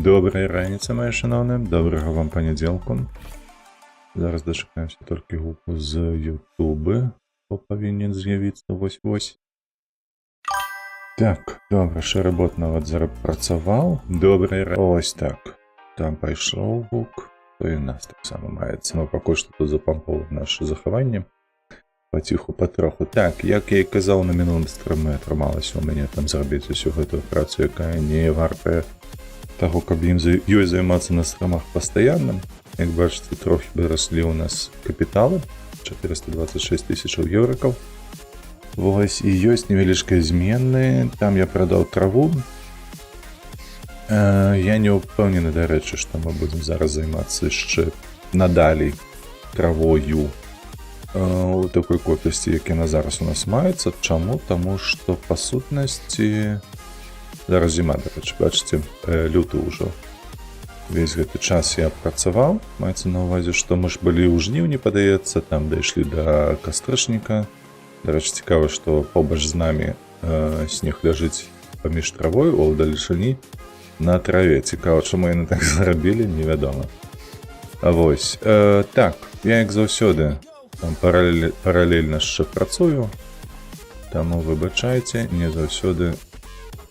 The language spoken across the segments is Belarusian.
Доброї раніці, мої шановні, доброго вам понеділку. Зараз дочекаємося тільки гуку з Ютуби, бо повинен з'явитися ось-ось. Так, добре, шереботно от зараз працював. Добре, ось так. Там пішов гук, то і в нас так само мається. Ми поки що тут запамповуємо наше заховання. Потиху, потроху. Так, як я і казав на минулому стрімі, трималося у мене там зробити всю цю працю, яка не варта того, каб їй займатися на стримах постійно. Як бачите, трохи виросли у нас капітали, 426 тисяч євриків. Ось, і є невеличкі зміни, там я продав траву. Я не впевнений, до речі, що ми будемо зараз займатися ще надалі травою у такій кількості, яка на зараз у нас мається. Чому? Тому що, по сутності, зараз зима, до речі, бачите, лютий вже. Весь этот час я працював, мається на увазі, що ми ж були у жнивні, подається, там дійшли до кастричника. До речі, цікаво, що побач з нами сніг лежить поміж травою, у вдалечині на траві. Цікаво, чому вони так зробили, невідомо. А ось, так, я як завсюди там паралельно ще працюю, тому вибачайте, не завсюди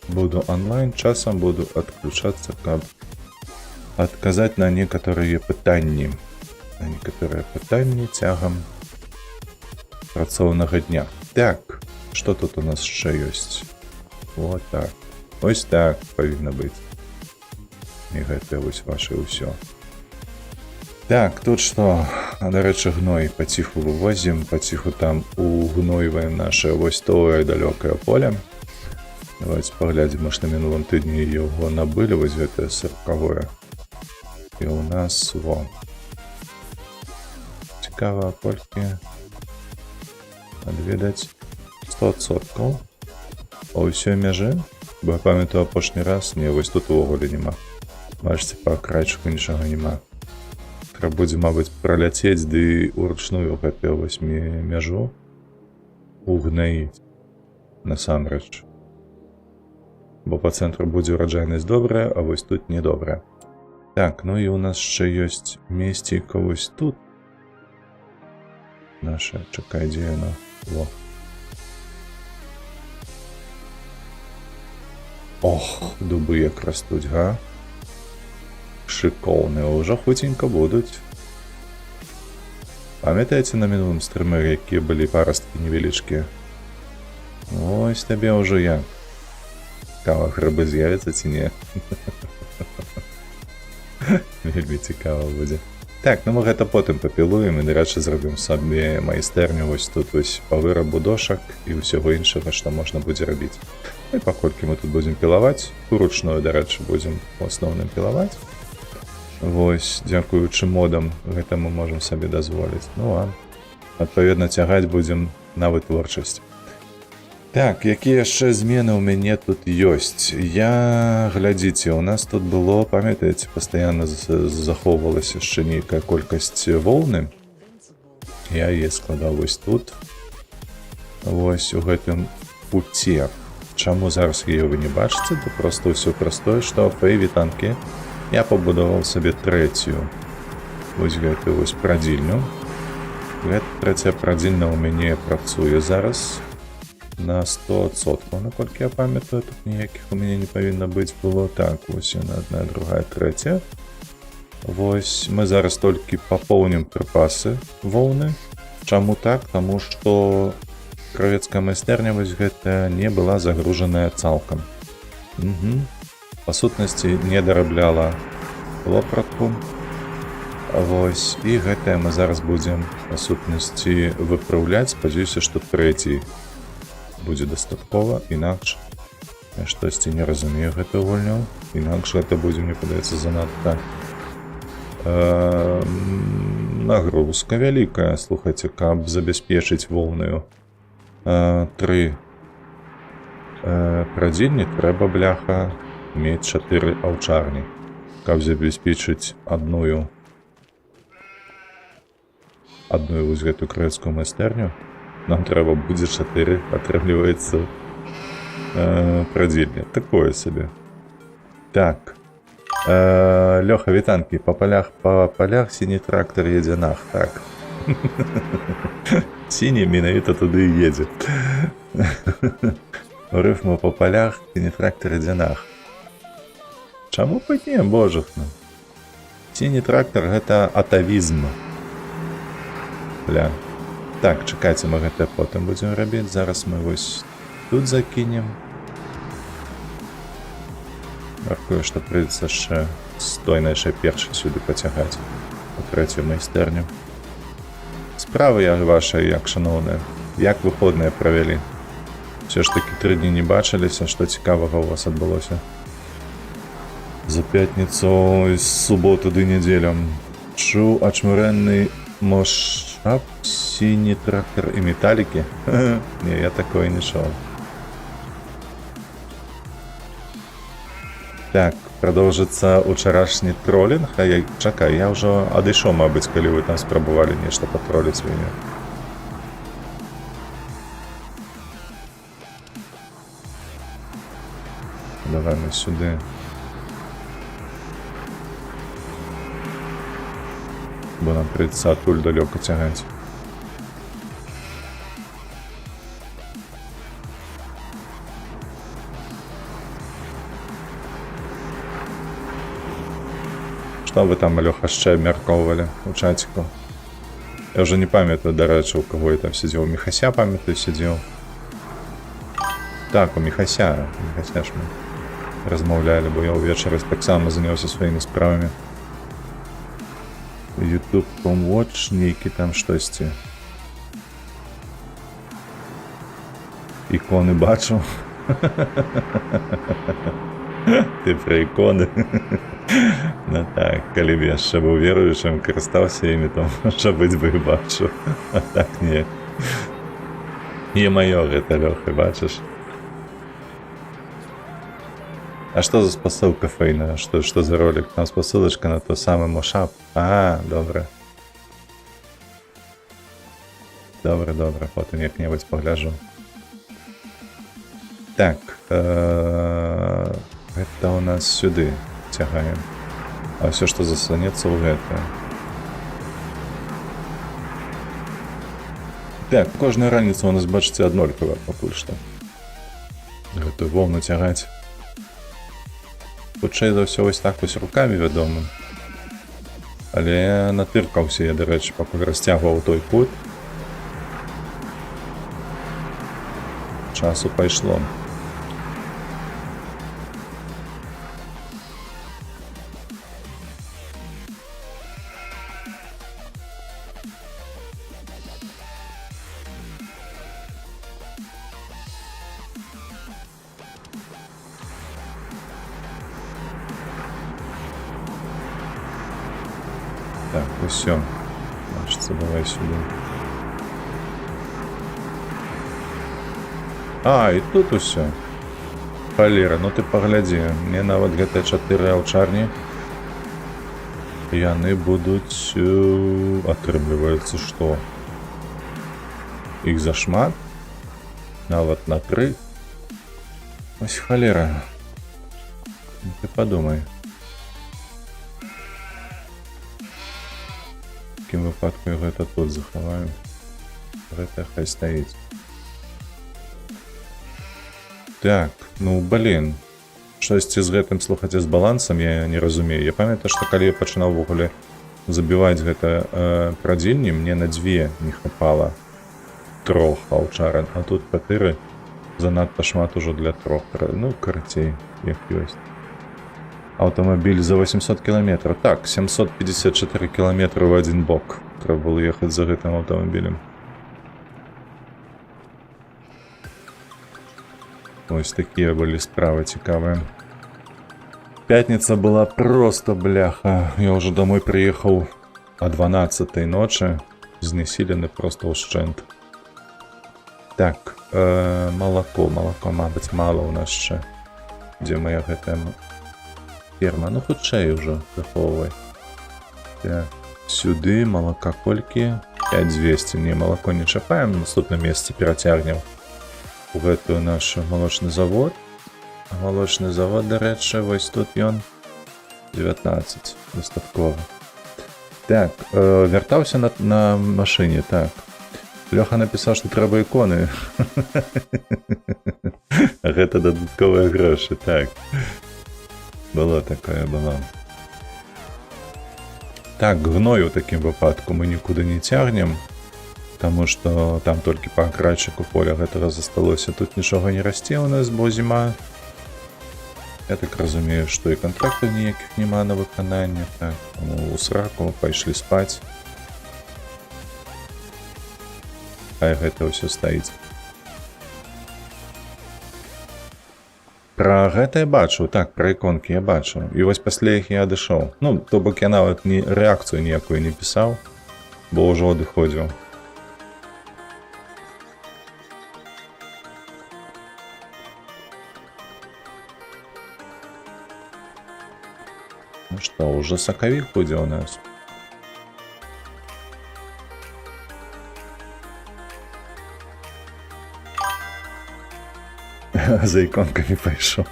буду онлайн, часом буду відключатися, щоб отказать на некоторые питання. На некоторые питання тягом працовного дня. Так, що тут у нас ще є? Вот так. Ось так повинно бути. І це ось ваше усе. Так, тут що? До речі, гной потиху вивозимо, потиху там угноюємо наше ось то далеке поле. Давайте поглядимо, що на минулому тижні його набили, ось це 40-е. І у нас во. Цікаво, польки. Відвідати 100%. А усьо межі. Бо я пам'ятаю опошній раз. Ні, ось тут воголя нема. Бачите, по крайчику нічого нема. Треба буде, мабуть, пролетіти, да і уручную ось межу угноїть. Насамреч. Бо по центру буде урожайність добра, а ось тут недобра. Так, ну і у нас ще є містик ось тут. Наша, чекай, де вона? Во. Ох, дуби як ростуть, га? Шиковні, вже хутенько будуть. Пам'ятаєте на минулому стрімі, які були паростки невеличкі? Ось тобі вже я. Цікаво, гриби з'являться чи ні? Вельми цікаво буде. Так, ну ми це потім попілуємо і, до речі, зробимо собі майстерню ось тут ось по виробу дошок і всього іншого, що можна буде робити. Ну і поки ми тут будемо пілувати, вручную, до речі, будемо в основному пілувати. Ось, дякуючи модам, це ми можемо собі дозволити. Ну а, відповідно, тягати будемо на витворчість. Так, які ще зміни у мене тут є? Я, глядите, у нас тут було, пам'ятаєте, постійно заховувалася ще ніяка кількість вовни. Я її складав ось тут. Ось у цьому путі. Чому зараз її ви не бачите? То просто все простое, що в фейві танки я побудував собі третю. Ось цю ось продільню. Третя продільна у мене працює зараз. На 100%, наскільки я пам'ятаю, тут ніяких у мене не повинно бути було. Так, ось вона, одна, друга, третя. Ось, ми зараз тільки поповнимо припаси вовни. Чому так? Тому що кравецька майстерня ось гэта не була загружена цілком. Угу. По сутності не доробляла вопратку. Ось, і гэта ми зараз будемо по сутності виправляти. Сподіваюся, що третій буде дастаткова, інакше я штосьці не розумію гэтую гульню, інакше гэта будзе, мне падаецца, занадта нагрузка вялікая, слухайце, каб забяспечыць воўную 3 прадзільні, трэба, бляха, мець 4 аўчарні, каб забяспечыць адную вось гэтую кравецкую майстэрню. Нам трэба будзе 4, атрымліваецца прадзільня. Такое сабе. Так. Лёха, вітанкі, па палях сіні трактор едзе нах, так. Сіні менавіта туды і едзе. Рыфму па палях сіні трактор едзе нах. Чаму б не, божухна? Сіні трактор гэта атавізм. Бля. Так, чакайце, мы гэта потым будзем рабіць. Зараз мы вось тут закінем. Мяркую, што прыйдзецца яшчэ з той нашай першай сюды пацягаць у трэцюю майстэрню. Справы вашай, як шаноўныя, як выходныя правялі? Все ж такі 3 дні не бачыліся, што цікавага ў вас адбылося? За пятніцу, з суботу ды нядзелю. Чуў ачмурэнны мошап, сіні трактор і металікі? Не, я такое не чуў. Так, продолжится учарашні тролінг. Чакай, я ўжо адышоў, мабыць, калі вы там спрабавалі нешта патроліць мяне. Давай мы сюды. Бо нам прыйдецца адтуль далёка цягаць. Што вы там, Лёха, яшчэ абмяркоўвалі у чаціку? Я ўжо не памятаю, дарэчы, у каго я там сидзеў. У Міхася, памятаю, сидзеў. Так, у Міхася. Міхася ж мы размаўлялі, бо я ўвечары таксама заняўся сваімі справамі. YouTube Watch, нейкі там штосьці. Іконы бачу. Ты пра іконы. Ну так, калі б яшчэ быў веруючым, карыстаўся імі, то можа быць бы і бачу. А так не. Не маё гэта, Лёха, бачыш? А што за спасылка фэйная? Што за ролик? Там спасылачка на той самы мошап. А, добра. Добра, потым як-небудзь пагляджу. Так, гэта у нас сюды цягаем. А ўсё, што застанецца ў гэта. Так, кожная раніца у нас, бачыце, аднолькавая пакуль што. Гэтую воўну цягаць. Хутчэй за ўсё вось так вось рукамі, вядома. Але натыркаўся я, дарэчы, пакуль расцягваў той кут. Часу пайшло. Так, усё. Значится, давай сюда. А, і тут усё. Халера, ну ты паглядзі. Мне нават гэтыя 4 аўчарні. Яны будуць... Атрымліваецца, што? Іх зашмат? Нават на 3. Ось халера. Ты падумай. В такім выпадку я гэта тут захаваю. Гэта хай стаіць. Так, ну блин. Штосьці з гэтым, слухайце, з балансам я не разумею. Я памятаю, што калі я пачынаў ввогуле забіваць гэта прадзільні, мне на 2 не хапала 3 аўчарак, а тут 4 занадта шмат ужо для 3. Ну, карацей, як ёсць. Аўтамабіль за 800 кіламетраў. Так, 754 кіламетры в адзін бок. Трэба было ехаць за гэтым аўтамабілем. Ось такія былі справы цікавыя. Пятніца была просто бляха. Я ўжо домой прыехаў о 12-й ночы. Знесілены просто ўшчэнт. Так, малако, мабыць, мала ў нас яшчэ. Дзе моя гэтая ферма? Ну, хутчэй ўжо захоўвай. Так, сюды малака колькі? 5200. Не, малако не чапаем, на наступным месяцы перацягнем у гэтую нашу малочны завод. Малочны завод, дарэчы, вось тут ён. 19. Достатково. Так, вяртаўся на машыне, так. Лёха напісаў, што трэба іконы. Гэта дадатковыя грошы, так. Было такое, было. Так, гной у такім выпадку мы нікуды не цягнем, таму што там толькі па акрайчыку поля гэтага засталося. Тут нічога не расце у нас, бо зіма. Я так разумею, што і кантрактаў ніякіх няма на выкананне. Так, у сраку пайшлі спаць. Хай гэта ўсё стаіць. Пра гэта я бачу, так, пра іконкі я бачу. І вось пасля іх я адышоў. Ну, то бок я нават рэакцыю ніякую не пісаў, бо ўжо адыходзіў. Ну што, ўжо сакавік будзе ў нас. За іконкамі пайшоў.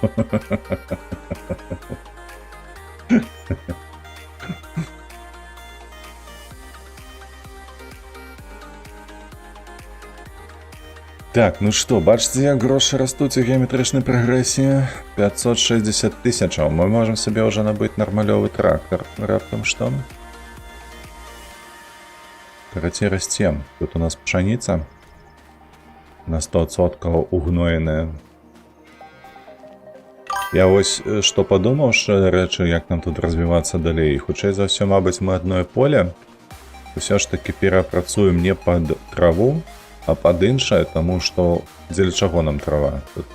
Так, ну што, бачыце, як грошы растуць у геаметрычнай прагрэсіі? 560 тысячаў. Мы можам сабе ўжо набыць нармалёвы трактар. Раптам што? Карацей, расцем. Тут у нас пшаніца. На 100% угноеная. Я вось што падумаў, што рэчы, як нам тут развівацца далей. Хутчэй за ўсё, мабыць, мы адное поле ўсё ж такі перапрацуем не пад траву, а пад іншае, таму што дзеля чаго нам трава? Тут,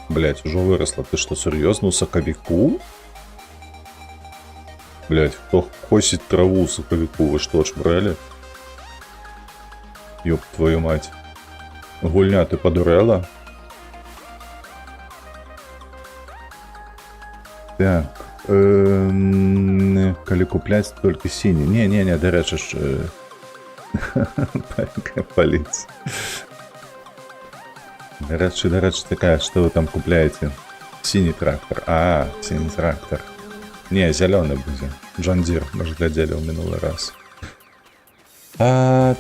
блядь, ужо вырасла. Ты што, сур'ёзна, у сакавіку? Блядь, хто косіць траву у сакавіку? Вы што, чбрэлі? Ёб твою мать. Гульня, ты падурэла? Так, калі купляць толькі сіні. Не, дарэчы, паліць. Дарэчы, такая, што вы там купляеце? Сіні трактор. Сіні трактор. Не, зялёны будзе. Джон Дир, мы ж глядзелі ў мінулы раз.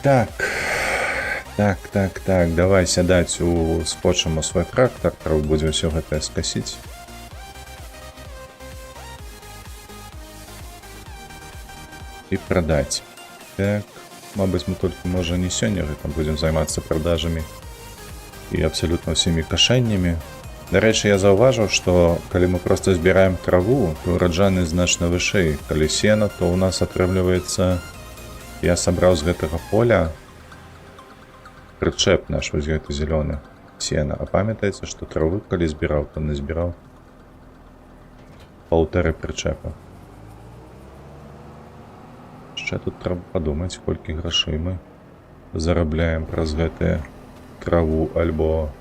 Так, давай сядаць скотчам у свой трактор, будзем ўсё гэта скасіць. І прадаць. Так, мабыць, мы толькі, можа, не сёння гэтым будзем займацца продажамі і абсалютна ўсімі кашэннямі. Дарэчы, я заўважыў, што калі мы проста збіраем траву, то ураджайнасць значна вышэй. Калі сена, то ў нас атрымліваецца, я сабраў з гэтага поля прычэп наш, вось гэты зялёны, сена. А памятаеце, што траву, калі збіраў, то назбіраў 1,5 прычэпа. Яшчэ тут трэба падумаць, колькі грашэй мы зарабляем праз гэтыя траву альбо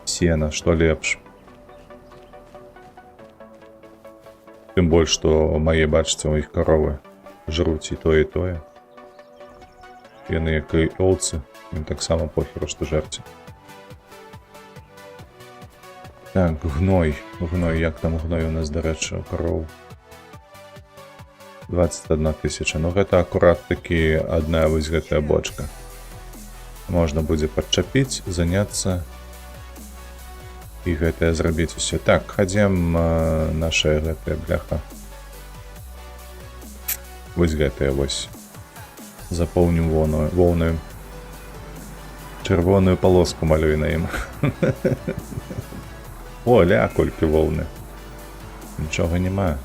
сена, што лепш. Тым больш, што мае, бачыце, у іх каровы жруць і тое, і тое. Яны як і овцы, ім таксама похеру, што жерці. Так, гной, як там гной у нас, дарэчы, у кароў? 21 тысяча. Ну гэта акурат такі адна вось гэтая бочка. Можна будзе падчапіць, заняцца і гэтае зрабіць усё. Так, хадзем нашая гэтая бляха. Вось гэтая вось. Запоўнім воўнаю. Чырвоную палоску малюй на ім. О, ля, колькі воўны. Нічога няма.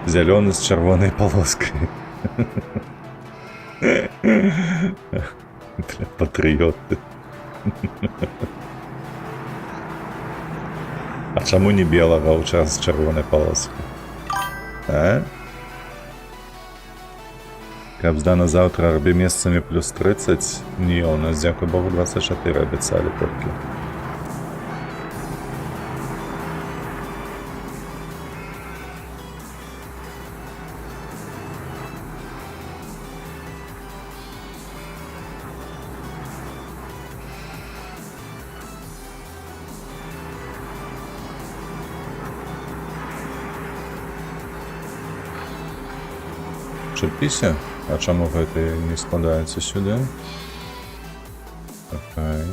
Зялёны з чырвонай палоскай. Бля, патрыёты. А чаму не белага ў час з чырвонай палоскай? Каб здана заўтра рабі месцамі плюс 30. Не, у нас, дзякуй Богу, 24 абяцалі толькі. Чапіся? А чаму гэты не складаецца сюды? Окей.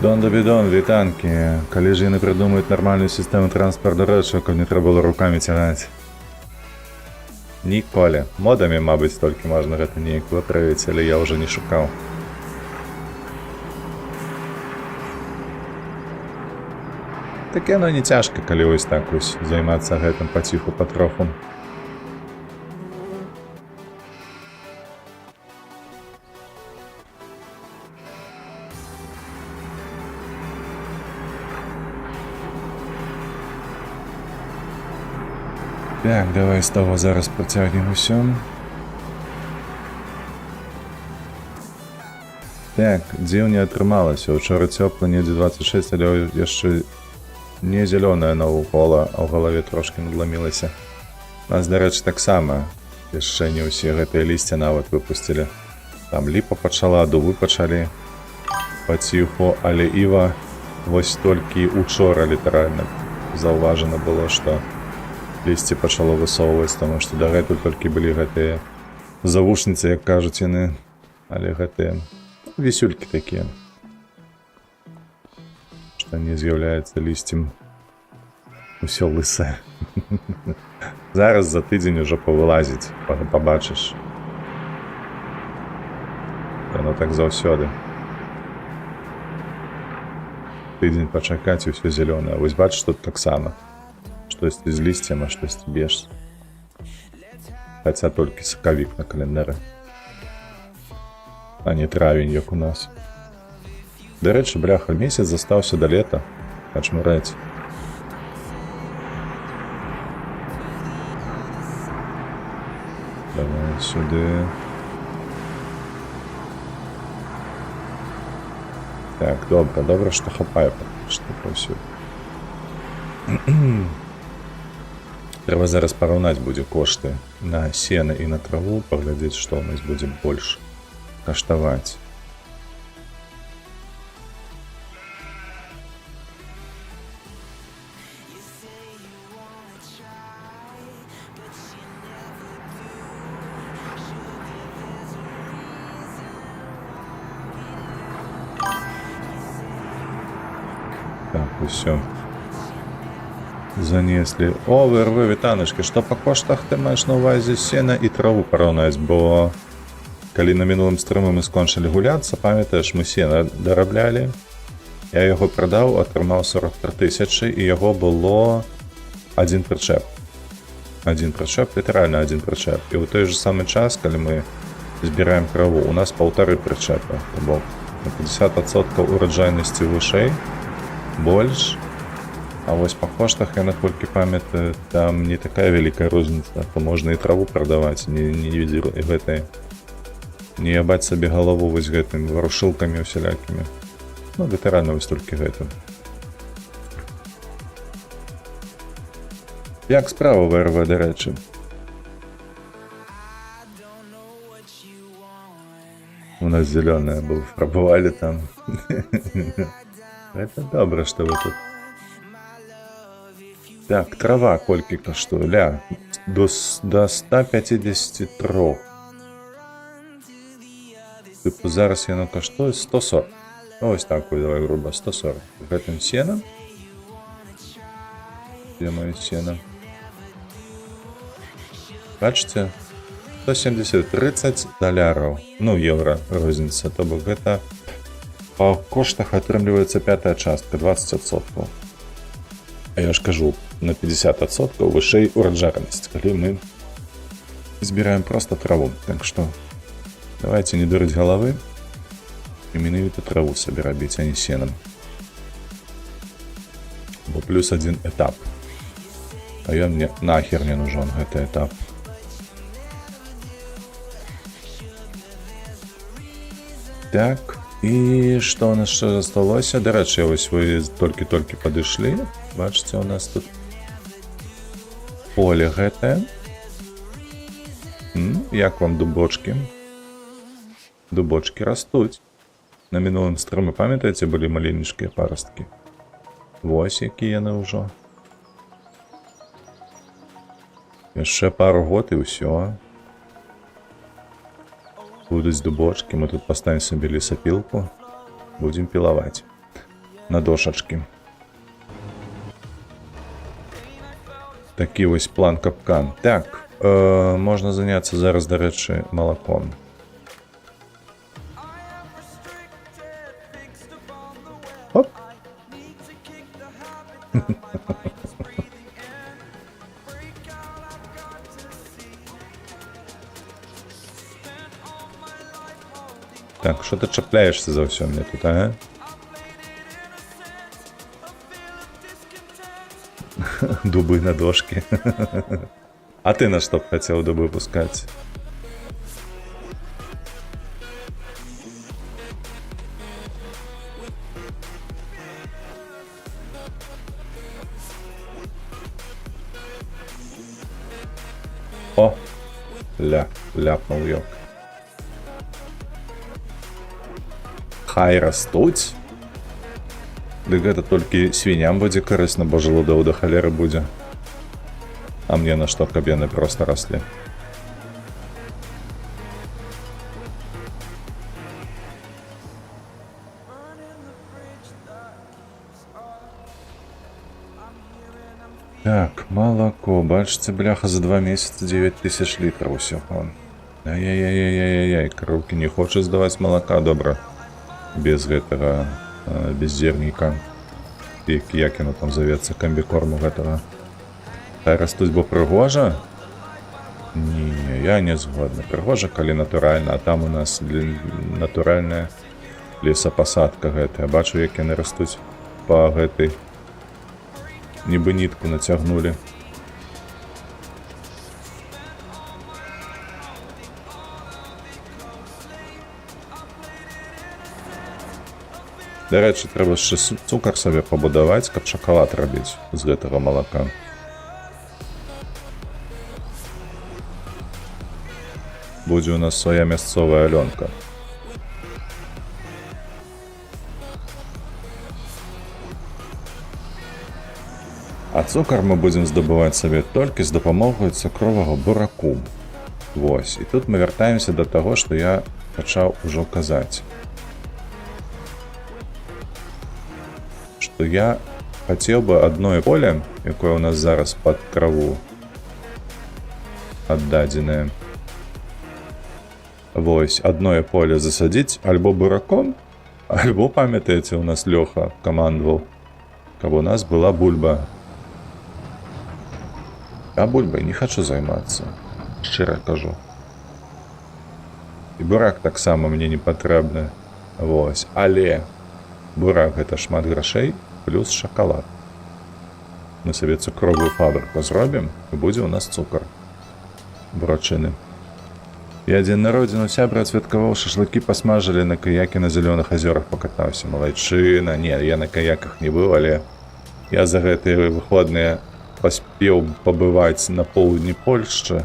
Дон Добідон, вітанки. Калі ж яны придумаюць нармальную сістэму транспорту рэчаў, каб не трэба было рукамі цягаць? Ніколі. Модамі, мабыць, толькі можна гэта неяк выправіць, але я ўжо не шукаў. Так яно не цяжка, калі вось так вось займацца гэтым паціху патроху. Так, давай з того зараз працягнем усё. Так, дзіўне атрымалася. Учора цёпла, недзе 26, але яшчэ не зялёная навокола, а ў галаве трошкі надламілася. Нас, дарэчы, таксама яшчэ не ўсе гэтыя лісце нават выпусцілі. Там ліпа пачала, дубы пачалі паціху, але іва вось толькі учора літаральна заўважана было, што лісце пачало высоўваць, таму што дагэтуль толькі былі гэтыя завушніцы, як кажуць яны, але гэтыя вісюлькі такія, што не з'яўляецца лісцем усё лысае. Зараз за тыдзень ужо павылазіць, пабачыш. Яно так заўсёды. Тыдзень пачакаць, усё зялёнае. Вось бачыш, тут таксама. Штосьці з лісцем, а штосьці без. Хаця толькі сакавік на календары. А не травень, як у нас. Дарэчы, бляха, месяц застаўся да лета. Ачмурэць. Давай сюды. Так, добра, што хапае, што паўсюль. Трэба зараз параўнаць будзе кошты на сена і на траву, паглядзець, што ў нас будзе больш каштаваць. Так, усё. Занеслі. О, ВРВ, вітаночки, што па коштах ты маеш на ўвазе сена і траву параўнаць, бо калі на мінулым стрымы мы скончылі гуляцца, памятаеш, мы сена дараблялі, я яго прадаў, атрымаў 43 000, і яго было адзін прычэп. Адзін прычэп, літаральна адзін прычэп. І ў той же самы час, калі мы збіраем траву, у нас 1,5 прычэпа, бо на 50% ураджайнасці вышэй, больш. А вось па коштах, я наколькі памятаю, там не такая вялікая розніца, то можна і траву прадаваць, не гэтай, не ябаць сабе галаву вось гэтымі варушылкамі усялякімі. Ну, літаральна вось толькі гэтым. Як справа в РВ, дарэчы? У нас зелёная была, пробовали там. Это добра, што вы тут. Так, трава колькі каштуе? Ля, до 153. Типу, зараз яно каштуе 140. Ось так, давай грубо, 140. Гэтым сенам. Где моё сено? Бачыце? 170, 30 доляраў. Ну, евро розніца. То бок гэта па коштах атрымліваецца пятая частка, 20%. А я ж кажу, на 50% вышэй ураджайнасць, калі мы збіраем просто траву. Так што давайте не дурыць галавы і менавіта траву сабе рабіць, а не сенам. Бо плюс один этап. А ён мне нахер не нужен, гэты этап. Так, І што у нас ще засталося? До речі, ось ви толькі-толькі падышлі. Бачите, у нас тут поле гэтае. Як вам дубочки? Дубочки растуць. На мінулым стрымы, памятаеце, былі маленечкія парасткі? Вось які яны ўжо. Яшчэ пару год і ўсё. Будуць дубочки, мы тут поставим себе лесопилку, будем пиловать на дошачки. Такі вось план капкан. Так, можна заняться зараз, до речі, молоком. Оп. Так, що ти чіпляєшся за все мені тут, ага? Дубы на дошке. А ты на что б хотел дубы пускать? О! Ляпнул йог. Хай растуць. Дык гэта толькі свіням будзе карысна, бо жалудоў да халеры будзе. А мне на што, каб яны проста раслі? Так, молоко. Бачыце, бляха, за 2 месяца 9000 літраў усяго. Ай-яй-яй-яй-яй-яй, кароўкі не хочуць здаваць малака, добра. Без гэтага бездзерніка. Як яно там завецца, камбікорму гэтага. Хай растуць, бо прыгожа? Не, я не згодны. Прыгожа, калі натуральна, а там у нас натуральная лесапасадка гэтая. Бачу, як яны растуць па гэтай. Нібы нітку нацягнулі. Дарэчы, трэба яшчэ цукар сабе пабудаваць, каб шакалад рабіць з гэтага малака. Будзе у нас свая мясцовая Алёнка. А цукар мы будзем здабываць сабе толькі з дапамогай цукровага бураку. Вось, і тут мы вяртаемся да таго, што я пачаў ужо казаць. Што я хацеў бы адное поле, якое ў нас зараз пад траву аддадзенае. Вось, адное поле засадзіць альбо бураком, альбо, памятаеце, у нас Лёха камандаваў, каб у нас была бульба. А бульбай не хочу займацца, шчыра кажу. І бурак таксама мне не патрэбны. Вось, але бурак гэта шмат грашэй плюс шакалад. Мы сабе цукровую фабрыку зробім, і будзе у нас цукар. Бурачыны. Я дзень народзіну сябра адсвяткаваў, шашлыкі пасмажылі, на каяке на зялёных азёрах пакатаўся. Малайчына. Не, я на каяках не быў, але я за гэтыя выходныя паспеў пабываць на поўдні Польшчы,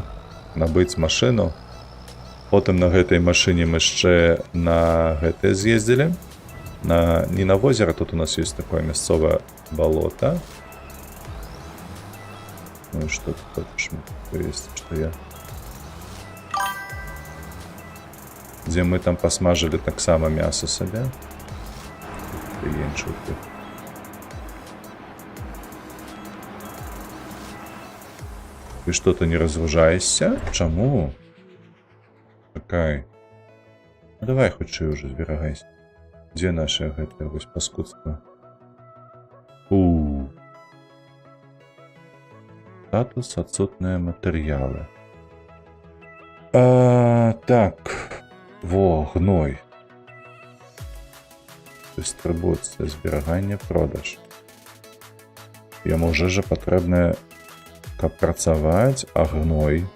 набыць машыну. Потым на гэтай машыне мы яшчэ на гэтае з'ездзілі. Не на возера, тут у нас ёсць такое мясцовае балота. Ну і што тут хочаш вывесці, што я... Дзе мы там пасмажылі таксама мяса сабе. Прыенчуты. Ты что-то не разгружаешься? Чаму? Чакай. Ну давай хутчэй уже зберагайся. Дзе наше гэтае вось паскудства? Статус адсутныя матэрыялы. Так. Во, гной. Дыстрыбуцыя, зберагання, продаж. Яму ўжо жа патрэбна, каб працаваць, а гной.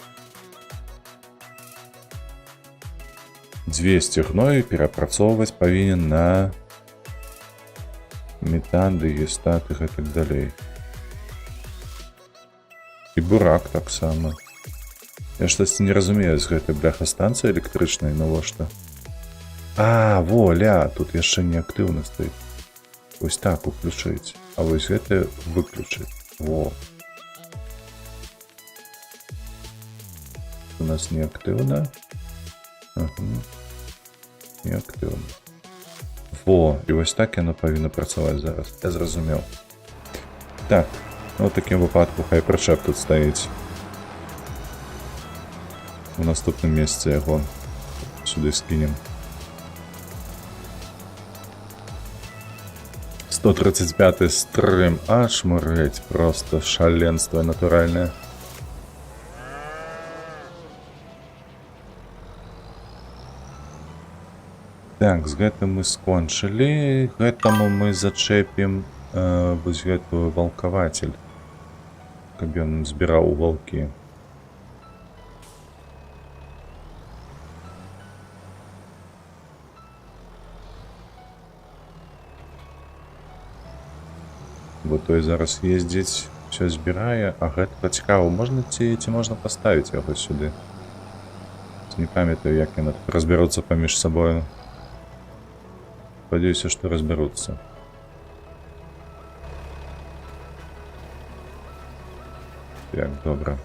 200 гною перапрацоўваць павінен на метан, дыгестат і гэтак далей. І бурак таксама. Я штосьці не разумею з гэтай бляхастанцыі электрычнай, навошта? А, во, ля, тут яшчэ не актыўна стаіць. Вось так уключыць, а вось гэта выключыць. Во. У нас не актыўна. Не актыўна. Во, і вось так яно павінна працаваць зараз. Я зразумеў. Так, ну ў такім выпадку хай прычэп тут стаіць. У наступным месцы яго сюды скінем. 135 стрым. Аж мурэць, просто шаленство натуральнае. Так, з гэтым мы скончылі. Гэтаму мы зачэпім вось гэтую валкаватель, каб ён збіраў валкі. Бо той зараз ездзіць, все збірае, а гэта цікава, можна ці можна паставіць яго сюды? Не памятаю, як яны разбяруцца паміж сабою. Спадзяюся, што разбяруцца. Так, добра.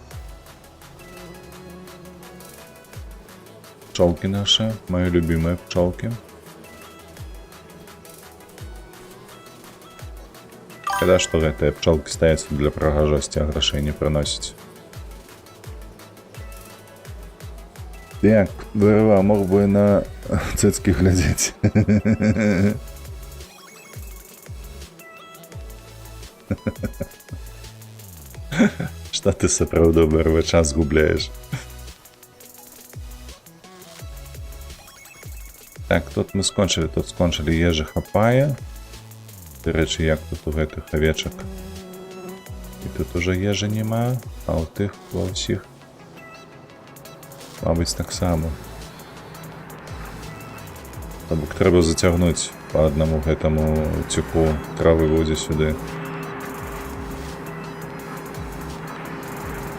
Пчолки наши, мои любимые пчелки. Когда что гэтыя пчелки стоят для прыгажосці, а грошей не приносить. Так, вырва, мог бы на цыцкі глядзець. Што ты сапраўды вырва, час губляеш. Так, тут мы скончылі, ежы хапае. До рэчы, як тут у гэтых авечак. І тут уже ежы няма, а ў тых ва ўсіх мабыць таксама. Бок трэба зацягнуць по аднаму гэтаму цюку травы будзе сюды.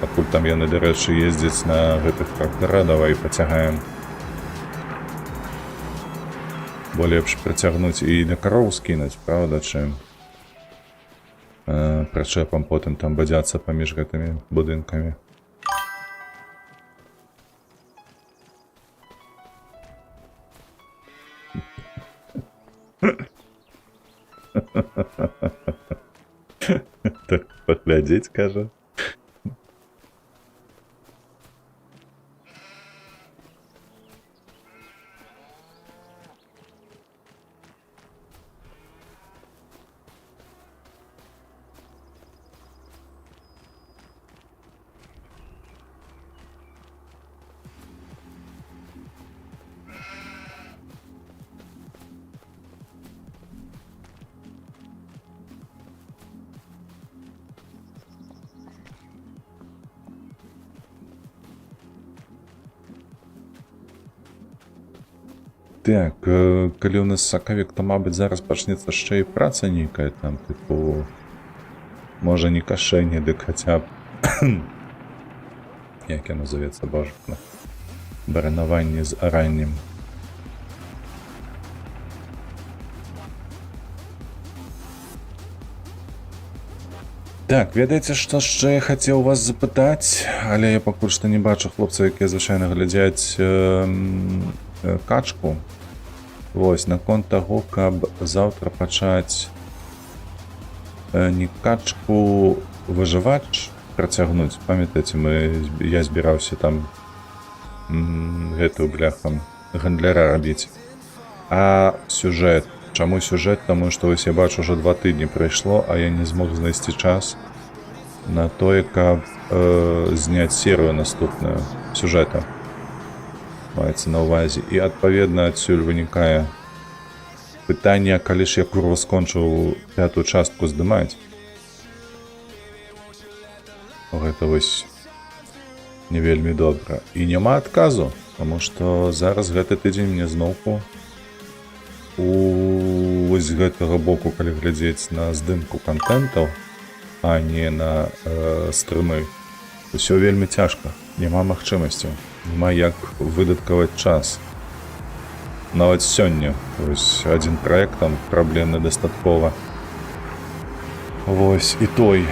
Пакуль там яны, да рэчы, ездзяць на гэтых трактара, давай пацягаем. Бо лепш працягнуць і на кароў скінуць, правда, чым прычэпам потым там бадзяцца паміж гэтымі будынкамі. Так, паглядзець, кажа. Так, калі ў нас сакавік, то, мабыць, зараз пачнецца яшчэ і праца нейкая там, тыпу, можа, не кашэнне, дык хаця б, як яно завецца, божа, баранаванне з араннем. Так, ведаеце, што яшчэ я хацеў вас запытаць, але я пакуль што не бачу хлопцаў, якія звычайна глядзяць качку. Вось, наконт таго, каб заўтра пачаць не качку, выжывач працягнуць. Памятаеце, я збіраўся там гэтую бляхам гандляра рабіць. А сюжэт. Чаму сюжэт? Таму што вось я бачу, ўжо 2 тыдні прайшло, а я не змог знайсці час на тое, каб зняць серыю наступную сюжэта. Маецца на ўвазе. І, адпаведна, адсюль вынікае пытанне, калі ж я, курва, скончыў 5-ю частку здымаць. Гэта вось не вельмі добра. І няма адказу. Таму што зараз гэты тыдзень мне зноўку вось з гэтага боку, калі глядзець на здымку кантэнтаў, а не на стрымы, усё вельмі цяжка, няма магчымасцяў, няма як выдаткаваць час. Нават сёння вось адзін праект там праблемны дастаткова. Вось і той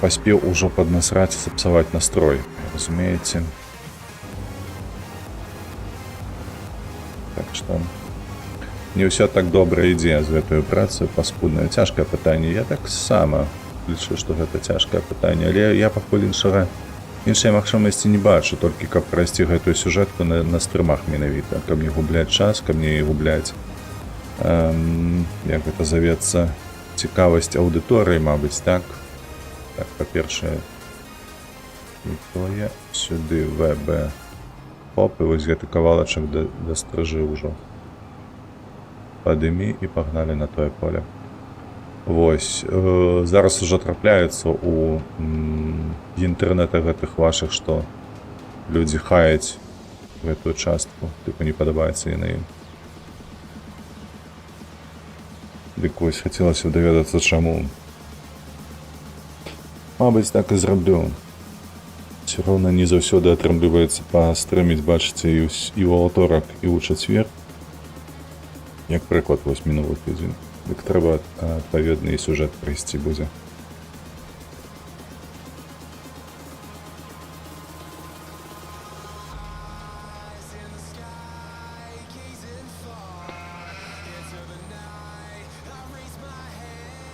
паспеў ужо паднасраць і сапсаваць настрой, разумееце? Так што не ўсё так добра ідзе з гэтаю працаю, паскуднае, цяжкае пытанне. Я таксама лічу, што гэта цяжкае пытанне, але я пакуль іншай магчымасці не бачу, толькі каб прайсці гэтую сюжэтку на стрымах менавіта, каб не губляць час, каб не губляць, як гэта завецца, цікавасць аўдыторыі, мабыць, так? Так, па-першае, тое, сюды, ВБ, хоп, і вось гэты кавалачак дастрыжы ўжо. Падымі і пагналі на тое поле. Вось, зараз ужо трапляецца у інтэрнэтах гэтых вашых, што людзі хаяць гэтую частку, тыпу не падабаецца яна ім. Дык вось, хацелася даведацца, чаму. Мабыць, так і зраблю. Все роўна не заўсёды атрымліваецца пастрыміць, бачыце, і ў аўторак, і ў чацвер. Як прыклад, вось мінулы тыдзень. Дык трэба адпаведны сюжэт прайсці будзе.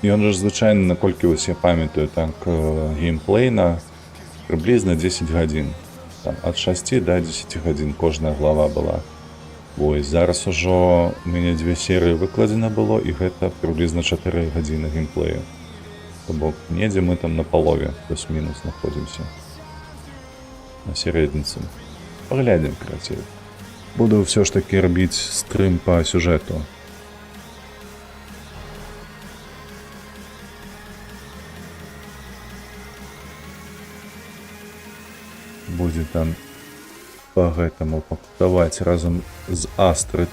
Ён жа звычайна, наколькі вось я памятаю, так, геймплейна прыблізна 10 гадзін. Там, ад 6 да 10 гадзін кожная глава была. Вось, зараз ужо у мяне 2 серыі выкладзена было, і гэта прыблізна 4 гадзіны геймплею. То бок, недзе мы там на палове, плюс-мінус, знаходзімся. На сярэдніцы. Паглядзім, карацей. Буду ўсё ж такі рабіць стрым па сюжэту. Будзе там па гэтаму пакутаваць разам з Астрыд.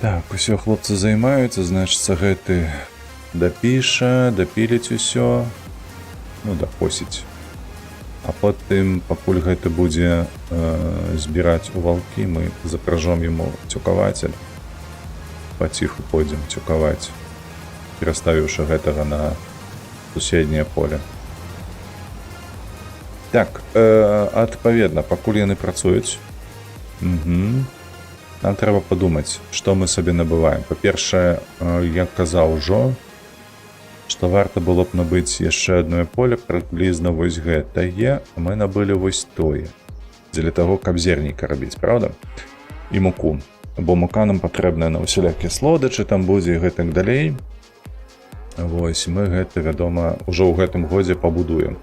Так, усё хлопцы займаюцца, значыцца, гэты дапіша, дапіліць усё, ну, дакосіць. А потым, пакуль гэта будзе збіраць у валкі, мы запражом яму цюкавацель. Паціху пойдзем цюкаваць, пераставіўшы гэтага на суседняе поле. Так, адпаведна, пакуль яны працуюць, нам трэба падумаць, што мы сабе набываем. Па-першае, як казаў ужо, што варта было б набыць яшчэ адное поле, прыблізна вось гэтае, а мы набылі вось тое. Дзеля таго, каб зерніка рабіць, праўда? І муку. Бо мука нам патрэбная на ўсялякія слодычы, там будзе і гэтак далей. Вось, мы гэта, вядома, ужо ў гэтым годзе пабудуем.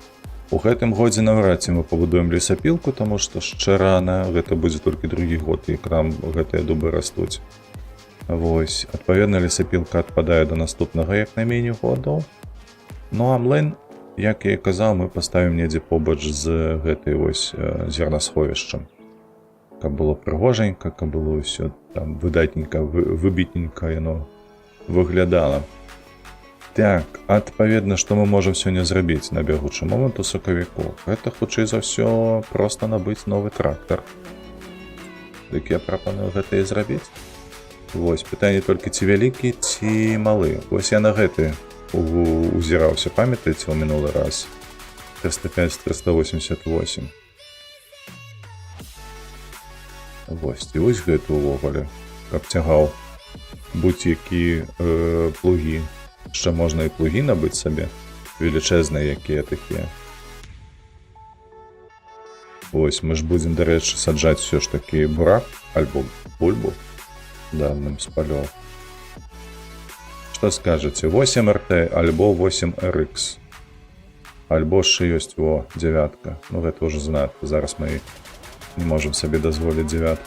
У гэтым годзе наўрад ці мы пабудуем лесапілку, таму што яшчэ рана, гэта будзе толькі другі год, як нам гэтыя дубы растуць. Вось, адпаведна, лесапілка адпадае да наступнага як найменей году. Ну а млын, як я і казаў, мы паставім недзе побач з гэтай вось зернасховішчам. Каб было прыгожанька, каб было ўсё там выдатненька, выбітненька яно выглядала. Так, адпаведна, што мы можам сёння зрабіць на бягучы момант у сакавіку? Гэта, хутчэй за ўсё, проста набыць новы трактар. Дык я прапаную гэта і зрабіць. Вось, пытанне толькі, ці вялікі, ці малы. Вось я на гэты узіраўся, памятаеце, ў мінулы раз? 305-388. Вось, і вось гэты ўвогуле, каб цягаў будь-які плугі. Яшчэ можна і плугі набыць сабе, велічэзныя якія такія. Вось, мы ж будзем, дарэчы, саджаць усё ж такі бурак, альбо бульбу данным з палёў. Што скажаце, 8 RT альбо 8 RX? Альбо ж ёсць, во, 9. Ну, гэта ўжо занадта, зараз мы не можам сабе дазволіць 9.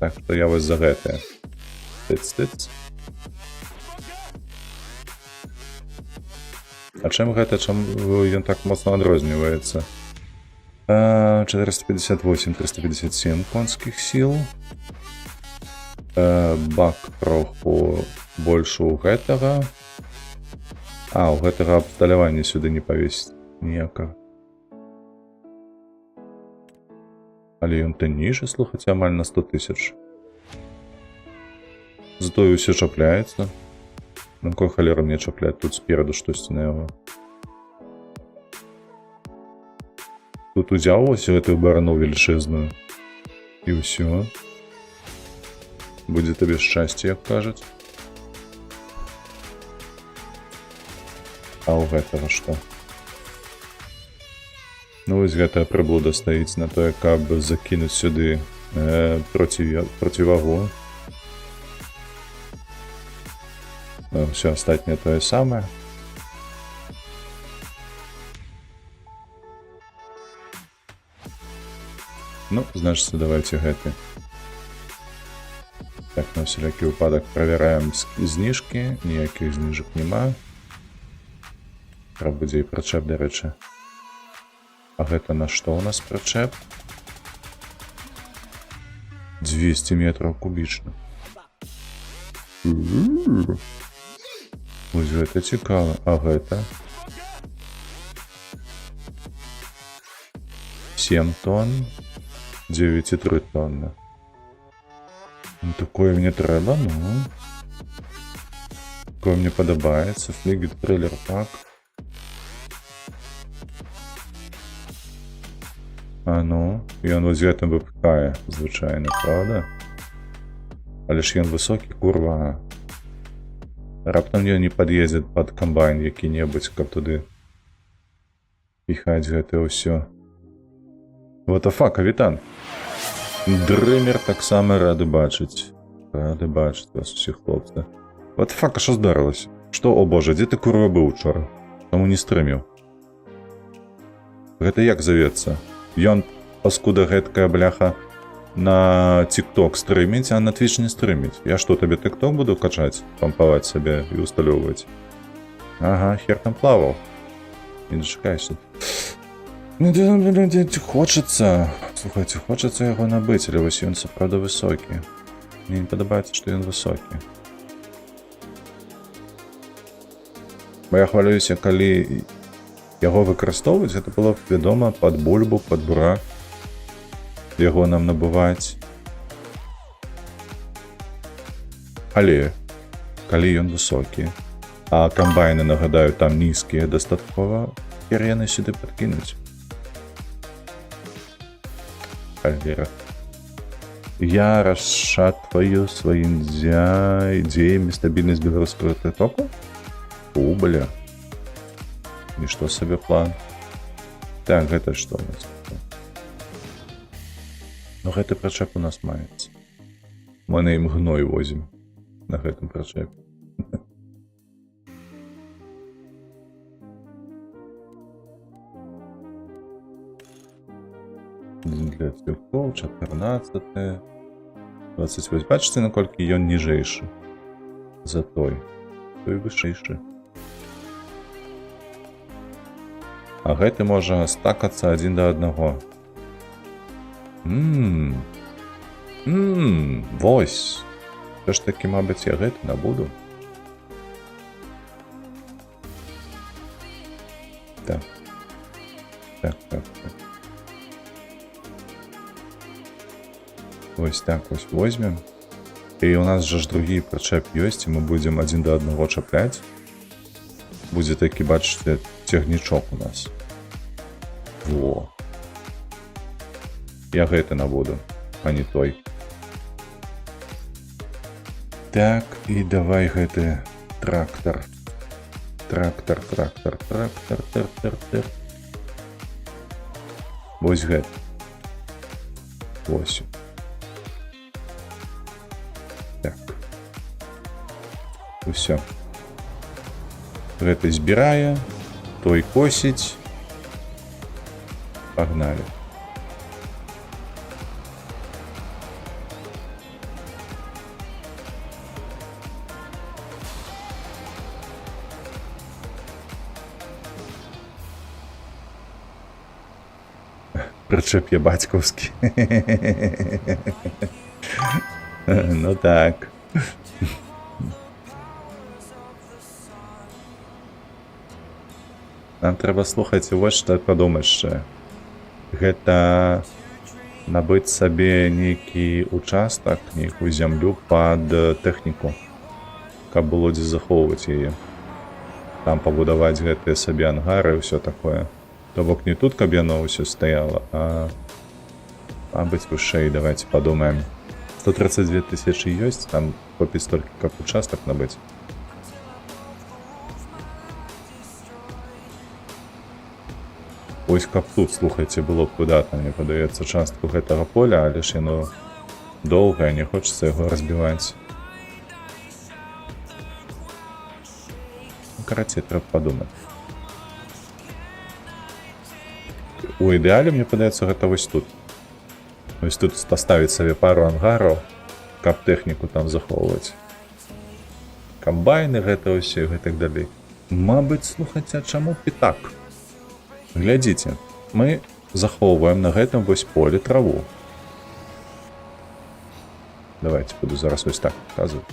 Так, то я вось за гэтае. Тыц-тыц. А чым гэта, чым ён так моцна адрозніваецца? 458, 357 конскіх сіл. Бак троху больше у гэтага. У гэтага абсталявання сюды не павесіць ніякага. Але ён таннейшы, слухайце, амаль на 100 тысяч. Затое ўсё чапляецца. На кой халеры мне чапляць тут спераду штосьці на яго? Тут узяў ось гэтую барану велічэзную. І ўсё. Будзе табе шчасце, як кажуць. А ў гэтага што? Ну вось гэтая прыблуда стаіць на тое, каб закінуць сюды процівагу. Все астатняе тое самае. Ну, значыцца, давайте гэты. Так, на всякі выпадак правяраем зніжкі. Ніякіх зніжак няма. Трэба будзе і прычэп, дарэчы. А гэта на што ў нас прычэп? 200 метраў кубічных. Вось гэта цікава. А гэта? 7 тонн. 9,3 тонны. Ну, такое мне трэба, ну. Такое мне падабаецца. Флігель, трейлер, пак. Ну, ён вось гэтым выпускае, звычайна, правда? Але ж ён высокі, курва. Раптам ён не пад'едзе пад камбайн які-небудзь, каб туды піхаць гэта ўсё. What the fuck, капітан? Дрымер таксама рады бачыць. Рады бачыць вас усіх, хлопцы. What the fuck, а што здарылася? Што, о боже, дзе ты, курва, быў учора? Таму не стрыміў. Гэта як завецца? Ён, паскуда гэткая бляха, на TikTok стрыміць, а на Twitch не стрыміць. Я што, табе TikTok буду качаць, пампаваць сабе і усталёўваць? Ага, хер там плаваў. Не дачакайся. Хочацца, слухайце, хочацца яго набыць, але вось ён сапраўды высокі. Мне не падабаецца, што ён высокі. Бо я хвалююся, калі яго выкарыстоўваць, гэта было б, вядома, пад бульбу, пад бурак. Яго нам набываць. Але, калі ён высокі, а камбайны, нагадаю, там нізкія дастаткова, хер яны сюды падкінуць. Халера. Я расшатваю сваім дзеямі стабільнасць беларускага тыктоку? Бля. І што сабе план? Так, гэта што у нас? Ну, гэты прычэп у нас маецца. Мы на ім гной возім. На гэтым прычэпе. Для цвікоў, 14, 28. Бачыце, наколькі ён ніжэйшы за той. Той вышэйшы. А гэты можа стакацца адзін да аднаго. Вось. Все ж таки, мабыць, я гэты набуду. Так. Так. Вось так вось возьмем. І у нас жа ж другі прычэп ёсць, і мы будзем адзін да аднаго чапляць. Будзе такі, бачыце, цягнічок у нас. Во. Я гэты набуду, а не той. Так, і давай гэты трактор. Трактор. Вось гэты. Вось. Так. Усё. Гэты збірае, той косіць. Пагнали. Причеп є батьківський. Ну так. Нам трэба слухаць вось што падумаць яшчэ. Гэта набыць сабе нейкі участак, нейкую зямлю пад тэхніку, каб было дзе захоўваць яе. Там пабудаваць гэтыя сабе ангары і ўсё такое. То бок не тут, каб яно ўсё стаяла, а мабыць вышэй, давайте падумаем. 132 тысячи ёсць, там хопіць толькі каб участак набыць. Ось каб тут, слухайце, было б выдатна, мне падаецца, частку гэтага поля, але ж яно доўгае, не хочацца яго разбіваць. Ну, карацей, трэба падумаць. У ідэале, мне падаецца, гэта вось тут. Вось тут паставіць сабе пару ангараў, каб тэхніку там захоўваць. Камбайны гэта ўсё і гэтак далей. Мабыць, слухайце, а чаму б і так? Глядзіце, мы захоўваем на гэтым вось поле траву. Давайте буду зараз вось так паказваць.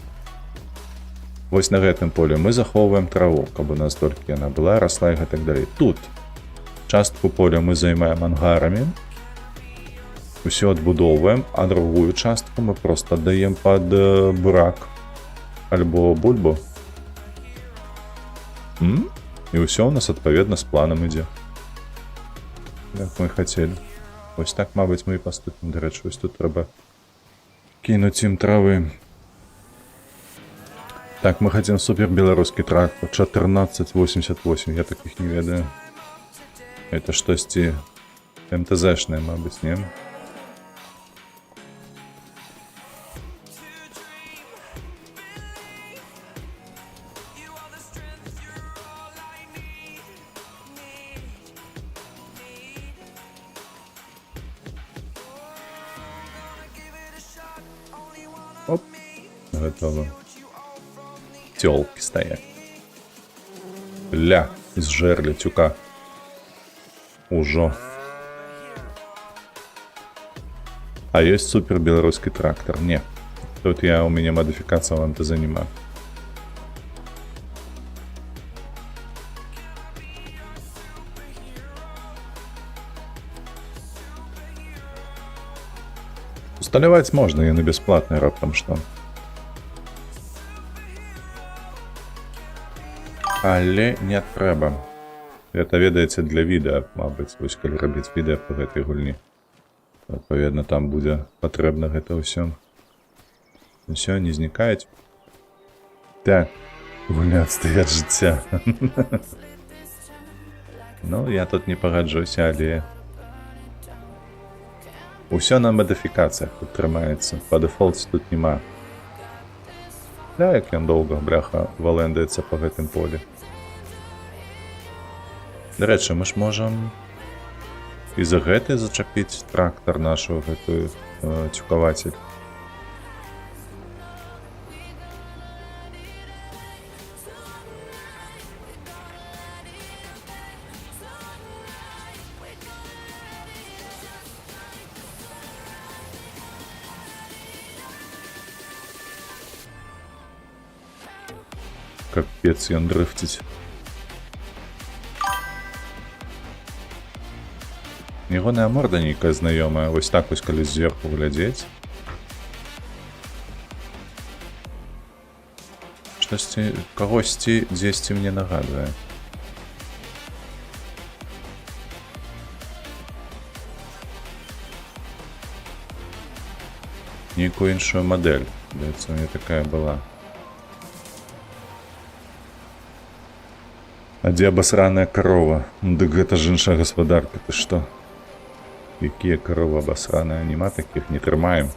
Вось на гэтым поле мы захоўваем траву, каб у нас толькі яна была, расла і гэтак далей. Тут частку поля мы займаем ангарамі, усё адбудоўваем, а другую частку мы проста аддаем пад бурак альбо бульбу. І ўсё у нас адпаведна з планам ідзе. Як мы хацелі. Вось так, мабыць, мы і паступім. Дарэчы, вось тут трэба кінуць ім травы. Так, мы хацім супер беларускі трактор 1488, я такіх не ведаю. Это штосьці МТЗ-шнае, мабыць, не? Оп, готово. Тёлки стоят. Ля, зжерли тюка. Ужо. А есть супер белорусский трактор? Не. Тут у меня модификация в МТЗ нема. Усталяваць можна, яны бясплатныя раптам што. Але не трэба. Гэта, ведаеце, для відэа, мабыць, вось калі рабіць відэа па гэтай гульні. Адпаведна, там будзе патрэбна гэта ўсё. Усё, не знікаюць. Так, гульня адстае ад жыцця. Ну, я тут не пагаджуся, але... Усё на модифікацыях тут трымаецца. Па дэфолце тут нема. Да, як ён доўга, бляха, валэндаецца па гэтым полі. Дарэчы, мы ж можам і за гэты зачапіць трактар нашу, гэтую цюкавацель. Капец, ён дрыфціць. Ягоная морда нейкая знаёмая, вось так вось калі зверху глядзець. Штосьці, кагосьці дзесьці мне нагадвае. Нейкую іншую мадэль, здаецца, у мяне такая была. А дзе абасраная карова? Дык гэта ж іншая гаспадарка, ты што? Якія каровы абасраныя? Нема такіх, не трымаем.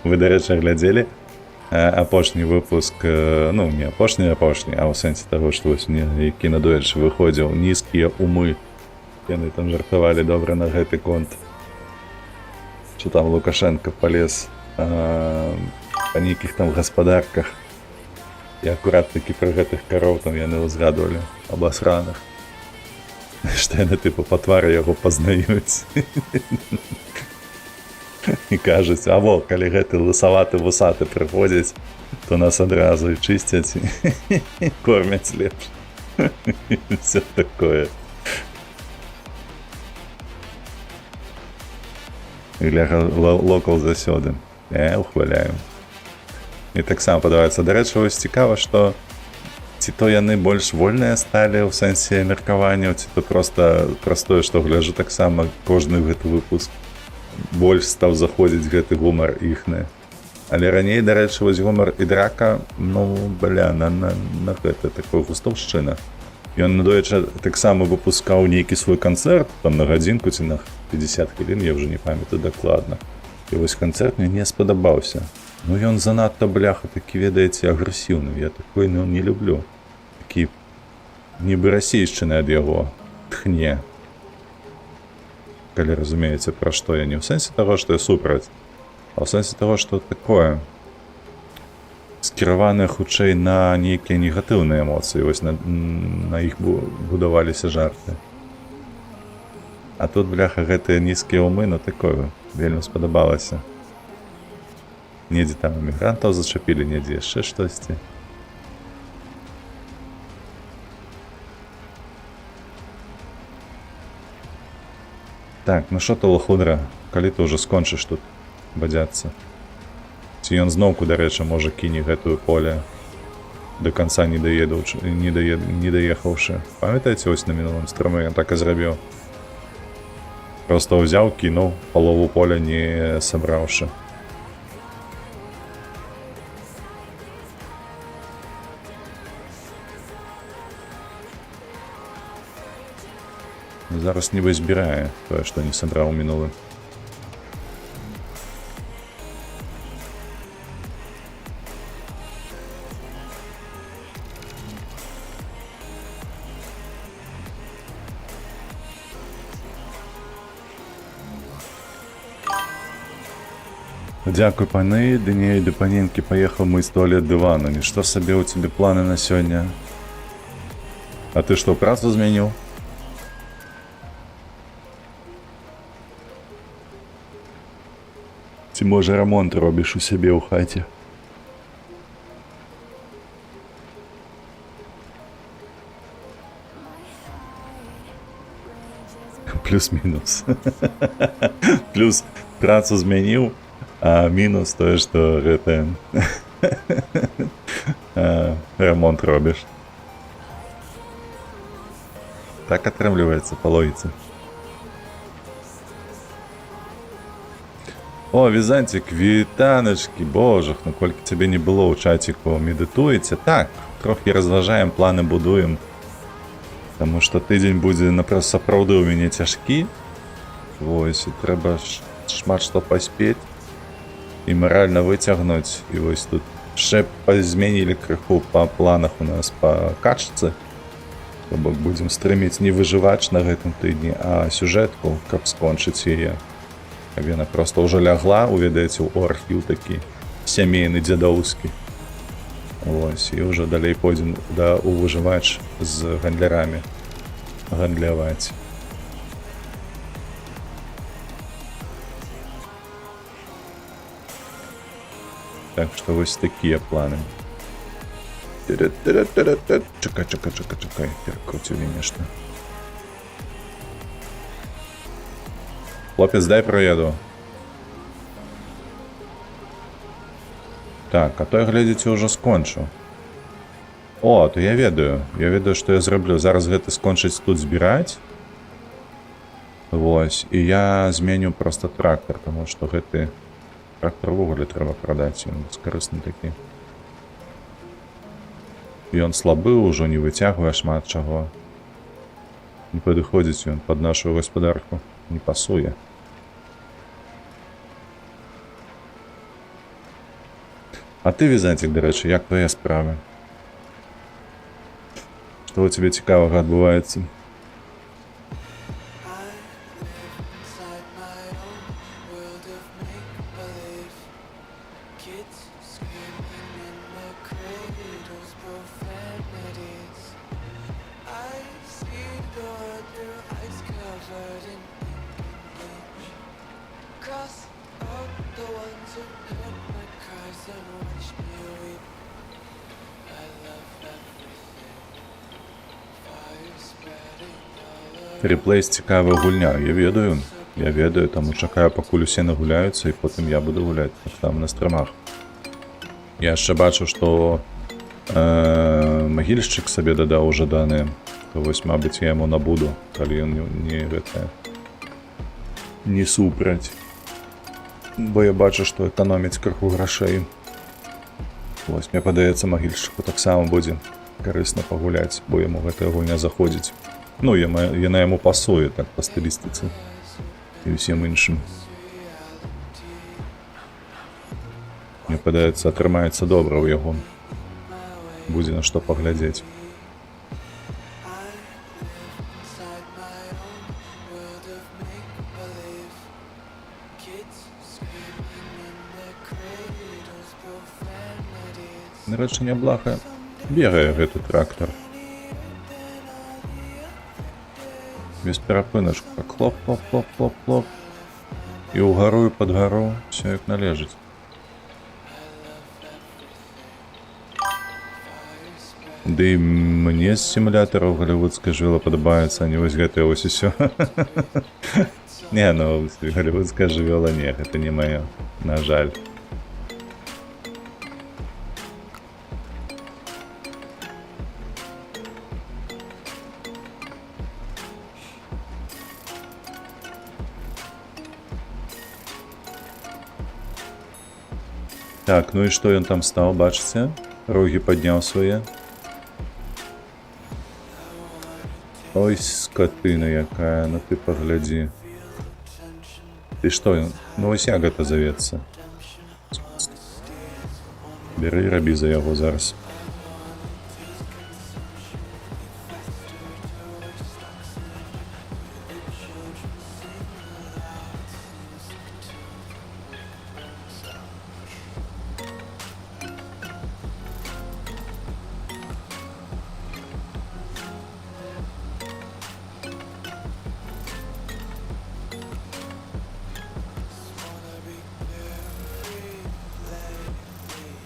Вы, дарэчы, глядзелі апошні выпуск, ну, не апошні, а ў сэнсе таго, што вось мне кінадуэч выходзіў нізкія умы. Яны там жартавалі добра на гэты конт. Што там Лукашенко полез па нейкіх там гаспадарках. І акурат такі пра гэтых кароў там яны ўзгадвалі абасраных. Што яны тыпу па твары яго пазнаюць. І кажуць, а во, калі гэты лысаваты вусаты прыходзяць, то нас адразу і чысцяць і кормяць лепш. І все такое. Гляга локал засёды. Ухваляю. І таксама падаваецца. Дарэчы, вось цікава, што ці то яны больш вольныя сталі ў сэнсе меркаванняў, ці то проста простое, што гляжу таксама кожны гэты выпуск. Больш стаў заходзіць гэты гумар іхны. Але раней, дарэчы, вось гумар і драка, ну, бля, на гэта такое густаўшчына. Ён, надоеча, таксама выпускаў нейкі свой канцэрт, там на гадзінку ці на 50 хвілін, я ўжо не памятаю дакладна. І вось канцэрт мне не спадабаўся. Ну, ён занадта, бляха, такі, ведаеце, агрэсіўны. Я такой, ну, не люблю. Такі, нібы расейшчыны ад яго тхне. Калі разумееце, пра што я, не ў сэнсе таго, што я супраць, а ў сэнсе таго, што такое скіраванае хутчэй на нейкія негатыўныя эмоцыі, вось на іх будаваліся жарты. А тут, бляха, гэтыя нізкія ўмы, ну такое, вельмі спадабалася. Недзе там эмігрантаў зачапілі, недзе яшчэ штосьці. Так, ну што то лохудра, калі ты ўжо скончыш тут бадзяцца? Ці ён зноўку, дарэчы, можа кіне гэтую поле да канца не даехаўшы. Памятаеце, вось на мінулым стрыме ён так і зрабіў. Проста ўзяў, кінуў, палову поля не сабраўшы. Зараз нібы збірае тое, што не сабраў мінулы. Дякуй, паны, дней да паненкі паехаў мыць туалет дывана. Нішто сабе ў цябе планы на сёння. А ты што, працу змяніў? Ці можа рамонт робіш у сябе ў хаце? Плюс-мінус. Плюс працу змяніў, а мінус тое, што гэта рамонт робіш. Так атрымліваецца па логіцы. О, Візантик, вітаначкі, божах, ну колькі цябе не было ў чаціку, медытуеце? Так, трохі разважаем, планы будуем. Таму што тыдзень будзе сапраўды ў мяне цяжкі. Вось, і трэба шмат што паспець і маральна выцягнуць. І вось тут яшчэ змянілі крыху па планах у нас па качцы. То бок будзем стрыміць не выжывач на гэтым тыдні, а сюжэтку, каб скончыць яе. Каб яна проста ўжо лягла, уведаеце, у архіў такі сямейны дзядоўскі. Вось, і ўжо далей пойдзем у выжывач з гандлярамі гандляваць. Так што вось такія планы. Чакай, перакруціў я нешта. Хлопец, дай проеду. Так, а то я, глядзіце, ўжо скончыў. О, то я ведаю, што я зраблю. Зараз гэта скончыць тут збіраць. Вось, і я зменю проста трактор, таму што гэты трактор увогуле трэба прадаць, ён бескарысны такі. Ён слабы, ўжо не выцягвае шмат чаго. Не падыходзіць ён пад нашу гаспадарку, не пасуе. А ты, Візантик, дарэчы, як твае справы? Што ў цябе цікавага адбываецца? Реплейс цікава гульня, я ведаю, тому чакаю, пакуль усе нагуляюцца, і потым я буду гуляць там на стрымах. Я яшчэ бачу, што магільшчык сабе дадаў жаданыя, то вось, мабыць, я яму набуду, калі ён не супраць. Бо я бачу, што эканоміць крыху грашэй. Вось, мне падаецца, магільшчыку таксама будзе карысна пагуляць, бо яму гэтая гульня заходзіць. Ну, яна яму пасуе так па стылістыцы і ўсім іншым. Мне падаецца, атрымаецца добра ў яго. Будзе на што паглядзець. Нарэчы, няблага бегае гэты трактар. Без перапыначку, так хлоп. І ўгару і пад гару, все як належыць. Ды і мне з сімулятараў галівудская жывёла падабаецца, а не вось гэтае вось усё. Не, ну, галівудская жывёла не, гэта не маё, на жаль. Так, ну і што ён там стаў, бачыце? Рогі падняў свае. Ой, скотына якая, ну ты паглядзі. Ты што, ну вось як гэта завецца? Бяры і рабі за яго зараз.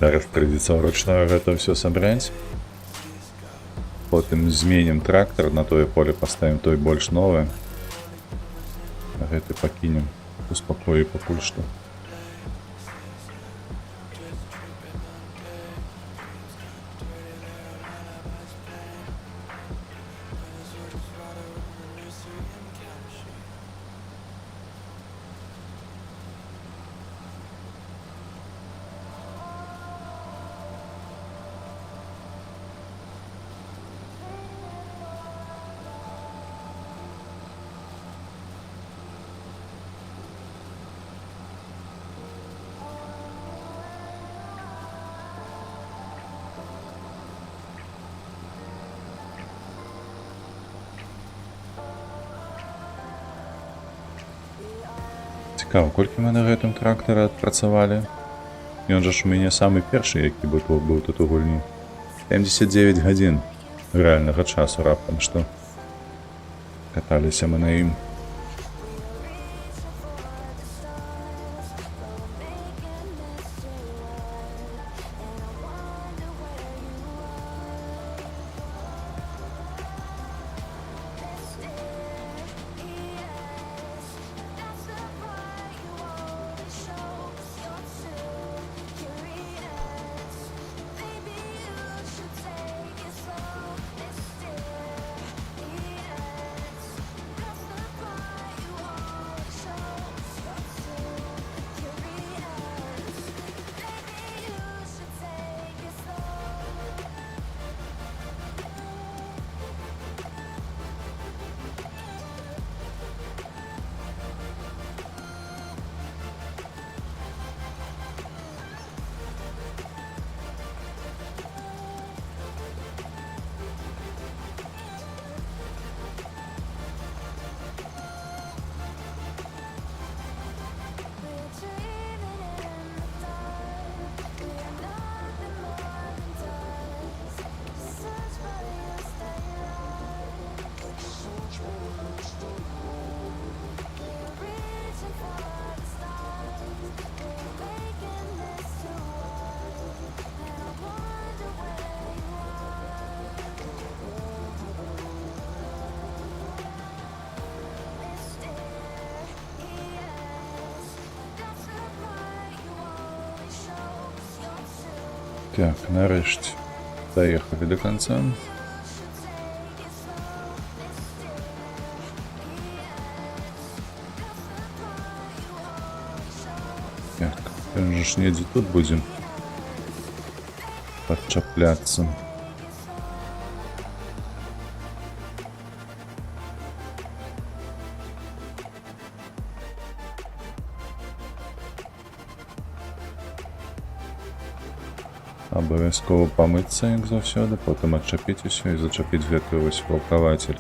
Зараз прыйдзецца ручную гэта ўсё сабраць. Потым зменім трактар, на тое поле паставім той больш новы. А гэты пакінем у спакоі пакуль што. Цікава, колькі мы на гэтым трактары адпрацавалі? Ён жа ж у мяне самы першы, які быў тут у гульні. 79 гадзін рэальнага часу раптам, што каталіся мы на ім. Так, нарешті доїхали до кінця. Так, мы же не тут будем подчапляться. Обов'язково помитися, як завсюди, потім отчепити все і зачепити вітровий волкователь.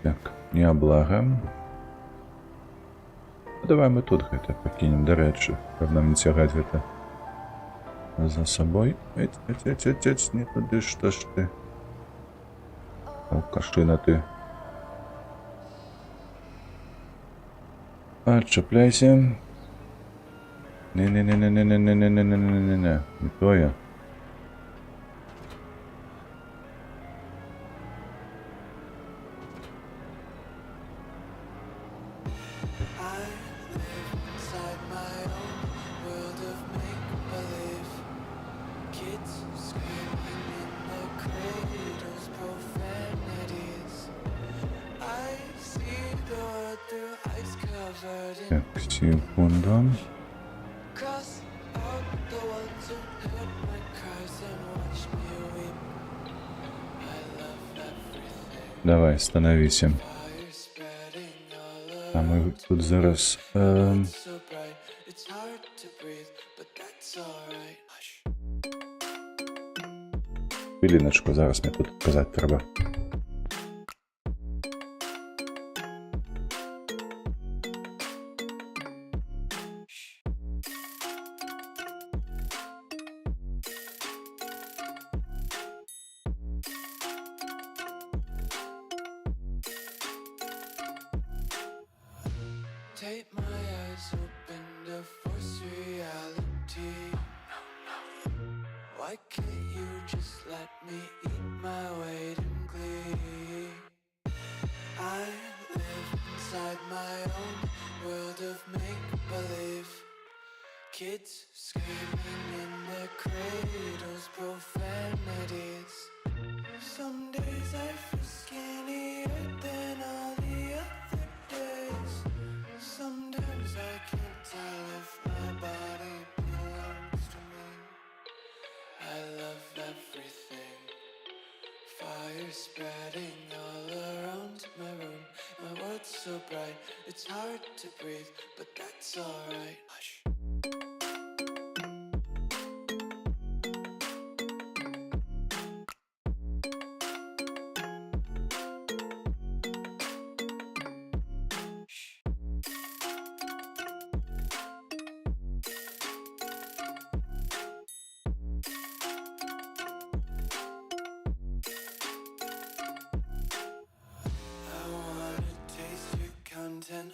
Так, не облагаем. Давай мы тут гэта покинем, до речі, щоб нам не тягать это за собой. Эть, не туди, что ж ты? Алкашина ты. Отчепляйся. Не-не-не-не-не-не-не-не-не-не-не-не. Не то я. Так, секунду. Давай, становись. А ми тут зараз... Хвилиночку, зараз мені тут казати треба. Take my eyes open to force reality. Why can't you just let me eat my weight in glee? I live inside my own world of make-believe. Kids screaming in their cradles, profanities. Some days I feel skinnier than all the other days. Sometimes I can't tell if my body belongs to me. I love everything. Fire spreading all around my room. My world's so bright, it's hard to breathe, but that's alright. Hush.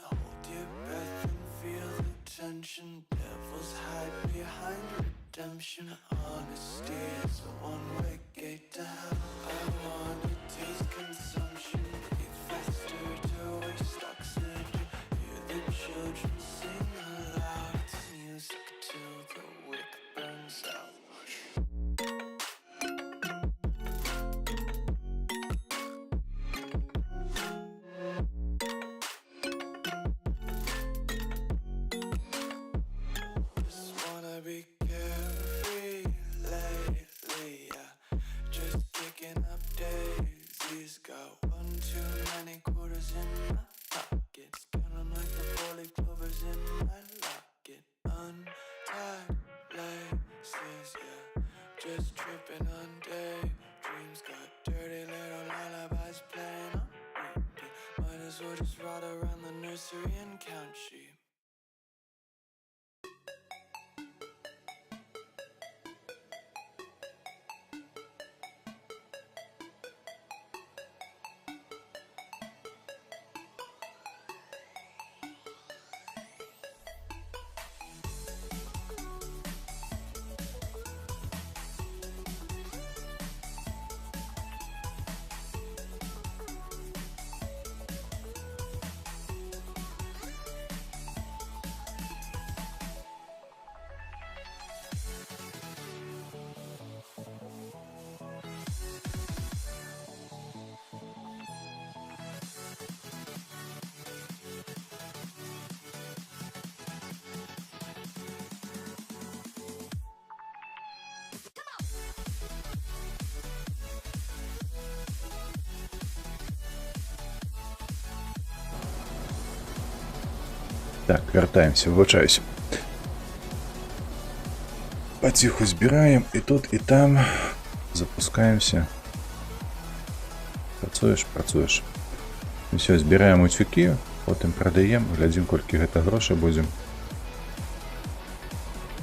Hold your breath and feel the tension. Devils hide behind redemption. Honesty is a one-way gate to hell. I wanna taste consumption. Breathe faster to waste oxygen. Hear the children sing aloud. It's music till the wick burns out. Be carefree lately, yeah. Just kicking up daisies. Got one too many quarters in my pockets. Counting like the four-leaf clovers in my locket. Untied laces, yeah. Just tripping on daydreams. dreams. Got dirty little lullabies playing on repeat. Might as well just ride around the nursery and count sheep. Так, вертаемся, вибачаюсь. Потиху збираем и тут, и там. Запускаемся. Працуешь. Все, збираем утюки, потім продаем, глядим, колькі гэта грошай будем.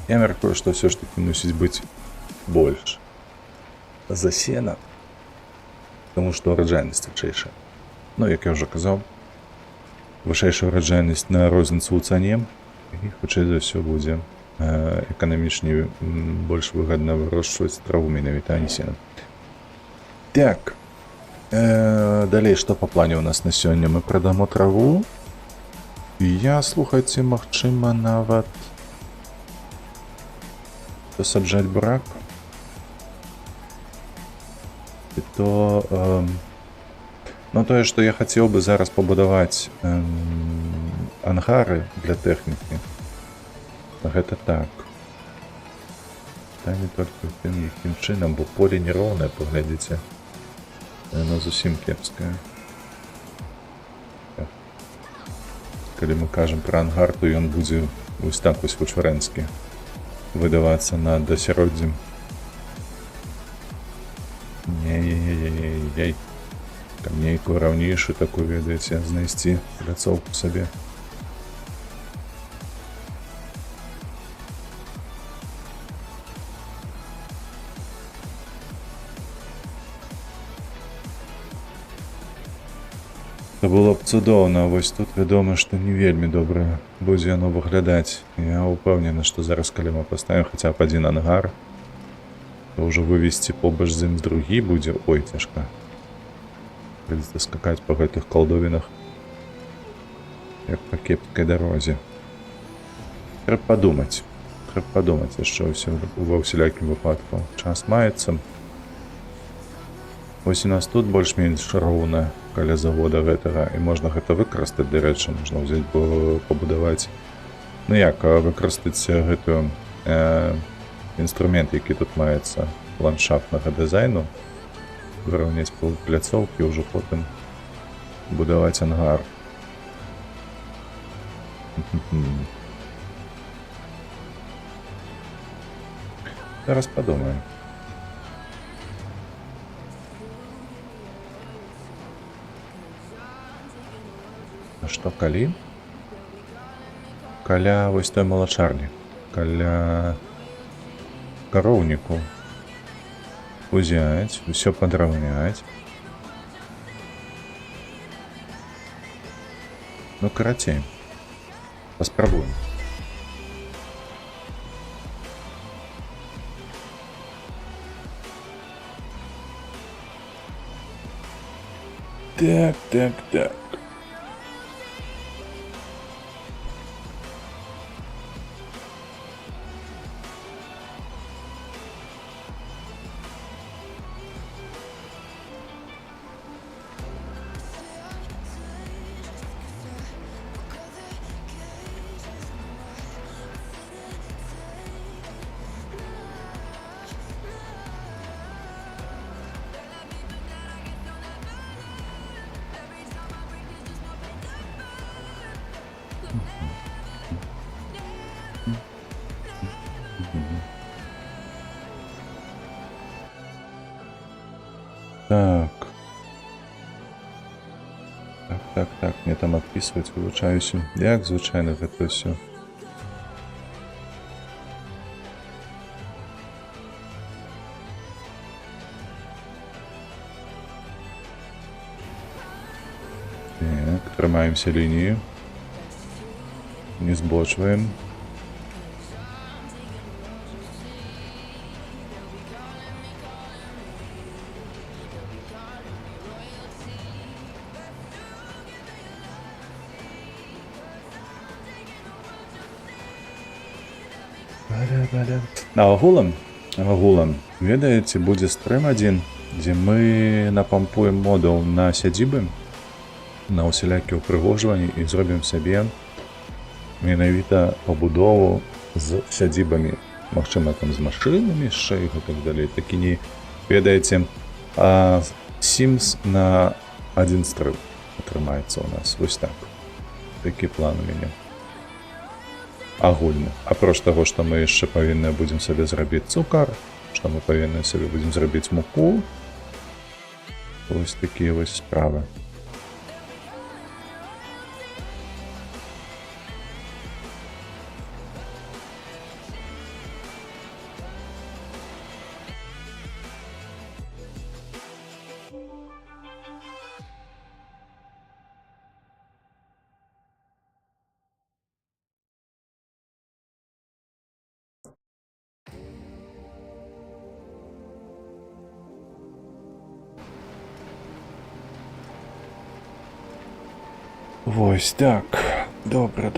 Я мяркую, что все ж таки мусіць быць больш за сена, потому что ураджайнасць вышэйшая. Ну, як я уже казаў, вышэйшая ураджайнасць на розніцу ў цане, і хутчэй за ўсё будзе эканамічней, больш выгадна вырошчваць траву менавіта, а не сена. Так, далей, што па плане ў нас на сёння? Мы прадамо траву, і я, слухайце, магчыма, нават посаджаць бурак. І то, ну, тое, што я хацеў бы зараз пабудаваць ангары для тэхнікі. Гэта так. Пытанне толькі ў тым, якім чынам, бо поле нероўнае, паглядзіце. Яно зусім кепскае. Калі мы кажам пра ангар, то ён будзе вось так вось вычварэнскі выдавацца над асяроддзем. Не-не-не-не-не-не. Камнейку раўнейшую такую, ведаеце, знайсці пляцоўку сабе. То было б цудоўна, вось тут вядома, што не вельмі добра будзе яно выглядаць. Я ўпэўнены, што зараз, калі мы паставім хаця б адзін ангар, то ўжо вывесці побач з ім другі будзе, ой, цяжка. Прыйдзецца скакаць па гэтых калдовінах, як па кепскай дарозе. Трэба падумаць яшчэ ва ўсялякім выпадку. Час маецца. Вось у нас тут больш-менш роўна каля завода гэтага, і можна гэта выкарыстаць, дарэчы, можна ўзяць, пабудаваць. Ну як, выкарыстаць гэтую інструмент, які тут маецца ландшафтнага дызайну, выраўняць пляцоўкі, ўжо потым будаваць ангар. Зараз падумаем. А што калі? Каля вось той малачарні, каля кароўніку узяць, усё падраўняць. Ну, карацей, паспрабуем. Так. Так. Так, мне там адпісваць, вывучаюся. Як звычайна гэта ўсё. Так, трымаемся лінію. Не збочваем. Агулам, ведаеце, будзе стрым адзін, дзе мы напампуем модаў на сядзібы, на ўсялякія ўпрыгожванні і зробім сабе менавіта пабудову з сядзібамі. Магчыма, там з машынамі яшчэ і так далей. Такі не, ведаеце, Sims на адзін стрым атрымаецца ў нас. Вось так. Такі план у мяне. Агульны. Апроч таго, што мы яшчэ павінны будзем сабе зрабіць цукар, што мы павінны сабе будзем зрабіць муку. Вось такія вось справы. Вось так. Добра.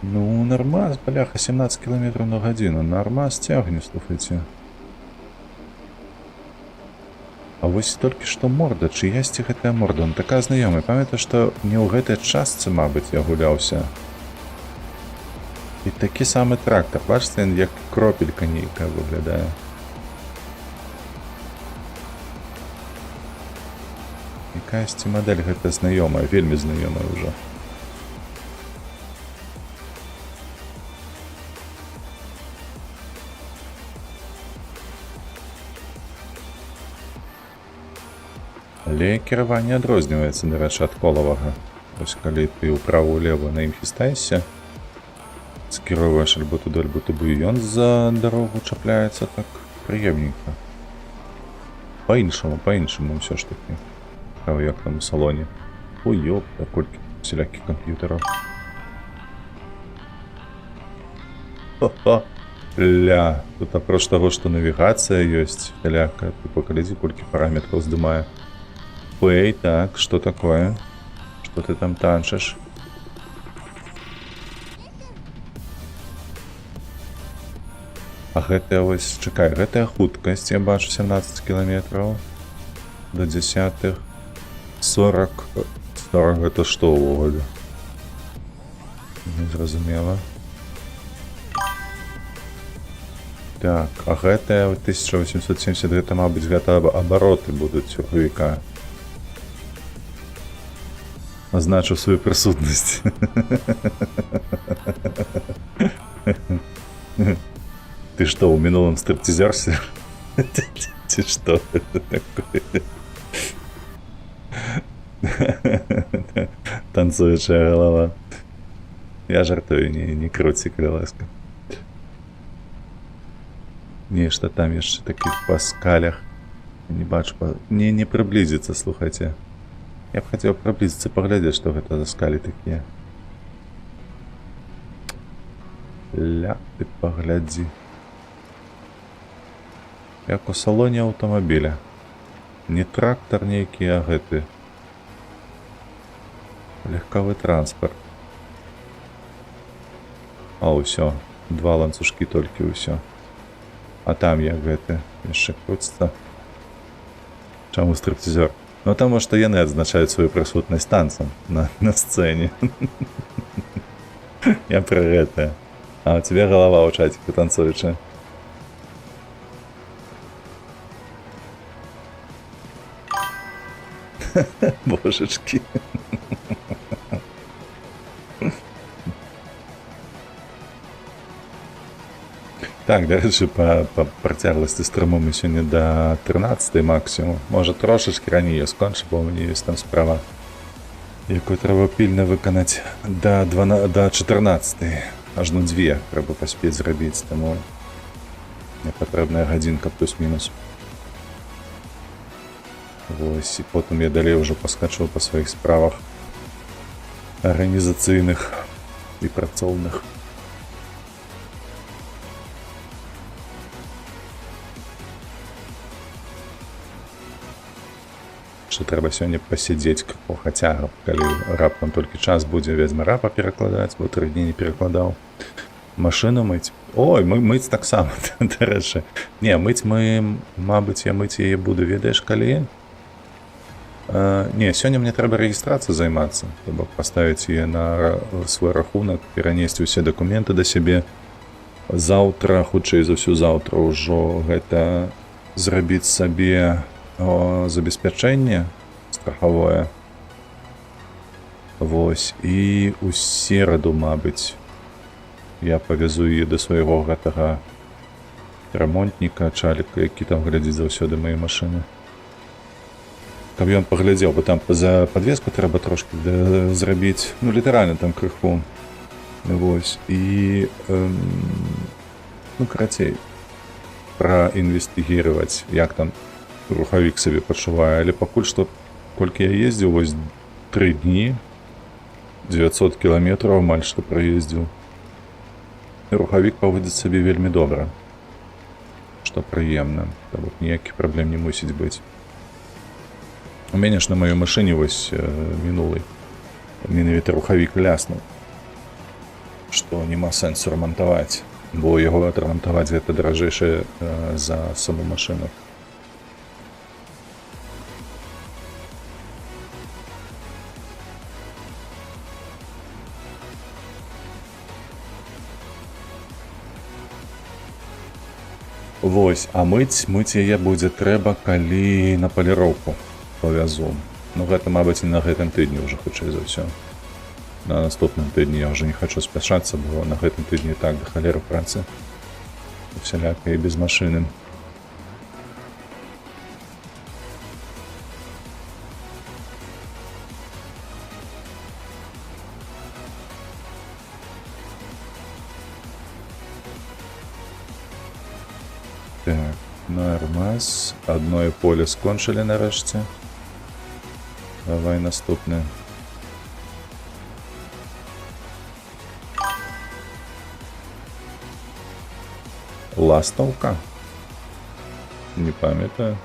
Ну, нормас, бляха, 17 км на годину. Нормас тягне, слухайте. А вось толькі што морда, чыясьці гэтая морда, он такая знаёмая. Памятаю, што не ў гэтай частцы, мабыць, я гуляўся. І такі самы трактор. Бачыце, ён як кропелька нейкая выглядае. Якаясьці мадэль гэта знаёмая, вельмі знаёмая ўжо. Але кіраванне адрозніваецца, дарэчы, ад колавага. Вось калі ты ўправа-ўлева на ім хістаешся, скіроўваеш альбо туды, альбо туды, ён за дарогу чапляецца так прыемненька. Па-іншаму ўсё ж такі. Як там у салоне. Ой, ёпта, колькі усялякіх камп'ютараў. Ха-ха. Ля, тут апроч таго, што навігацыя ёсць, всялякая, ты паглядзі, колькі параметраў здымае. Эй, так, что такое? Что ты там танчишь? А гэтая вось, чакай, гэтая хуткасць, я бачу 17 километров до десятых, 40 гэта што ўвогуле? Незразумела. Так, а гэтая 1870, гэта, мабыць, гэта абароты будуць грузавіка. Означу свою присутність. Ты что, в минулом стриптизерся? Ты что это такое? Танцуючая голова. Я жартую, не крути, ласка. Не, что там еще таких по скалях. Не бачу, не приблизиться, слухайте. Я б хотел приблизиться, поглядеть, что это за скали такие. Ля, ты погляди. Як у салоне автомобиля. Не трактор некий, а гэты. Легковий транспорт. А, ўсё. 2 ланцужкі толькі, ўсё. А там як гэты яшчэ круціцца. Чаму стриптизер? Ну, таму што яны адзначаюць сваю прысутнасць танцам на сцэне. Я пра гэта. А у тебе голова ў чаціку танцуючая. Божечки. Так, да рэчы, па працягласці стрыму мы сёння да 13 максімум. Можа, трошачкі раней я скончу, бо ў мяне ёсць там справа, якую трэба пільна выканаць да 14. Ажно 2 трэба паспець зрабіць, таму мне патрэбная гадзінка плюс-мінус. Вось, і потым я далей ўжо паскачу па сваіх справах арганізацыйных і працоўных. Што трэба сёння пасядзець крыху, хаця, калі раптам толькі час будзе, везьме рапа перакладаць, бо 3 дні не перакладаў. Машыну мыць. Ой, мыць таксама, дарэчы. Не, мыць мабыць, я мыць яе буду, ведаеш, калі? Не, сёння мне трэба рэгістрацыю займацца, трэба паставіць яе на свой рахунак, перанесці ўсе дакументы да сябе. Заўтра, хутчэй за ўсё заўтра ўжо гэта зрабіць сабе забеспячэнне страхавое. Вось, і ў сераду, мабыць, я павязу яе да свайго гэтага рамонтніка, чаліка, які там глядзіць заўсёды мае машыны. Каб ён паглядзеў, бо там за падвеску трэба трошки зрабіць, ну, літаральна там крыху. Вось, і, ну, карацей, праінвестыгіраваць, як там рухавік сабе пачувае, але пакуль што, колькі я ездзіў, вось 3 дні, 900 кіламетраў амаль што праездзіў. Рухавік паводзіць сабе вельмі добра, што прыемна, таму ніякіх праблем не мусіць быць. У мяне ж на маёй машыне вось мінулай менавіта рухавік ляснуў, што няма сэнсу рамантаваць, бо яго адрамантаваць гэта даражэйшае за саму машыну. Вось, а мыць яе будзе трэба, калі на паліроўку павязу. Ну, гэта, мабыць, і на гэтым тыдні ўжо, хутчэй за ўсё. На наступным тыдні я ўжо не хачу спяшацца, бо на гэтым тыдні і так да халеры працы. Усяляка і без машыны. Так, нормас. Одно поле скончылі нарэшце. Давай наступне. Ластаўка? Не памятаю.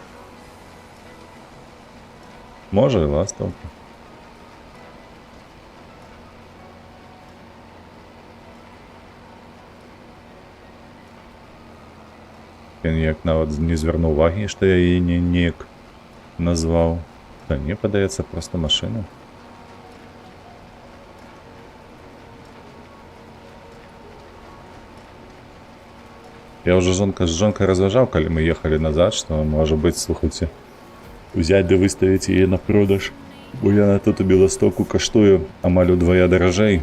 Можа і ластаўка. Ён як нават не звярнуў увагі, што я яе неяк назваў. Та мне падаецца проста машына. Я ўжо з жонкай разважаў, калі мы ехалі назад, што, можа быць, слухайце, узяць ды выставіць яе на продаж, бо яна тут у Беластоку каштуе амаль удвая даражэй.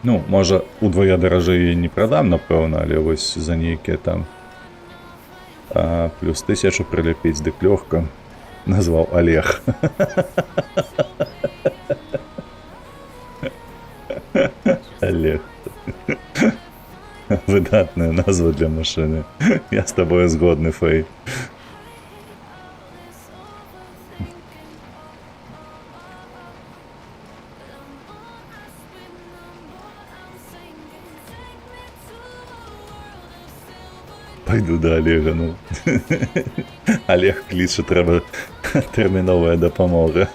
Ну, можа, удвая даражэй я не прадам, напэўна, але вось за нейкія там плюс 1000 прыляпіць, дык лёгка. Назваў Олег. Олег. Выдатная назва для машины. Я с тобой згодны, Фэй. Пойду до Олега, ну. Олег кліче, треба терміновая допомога.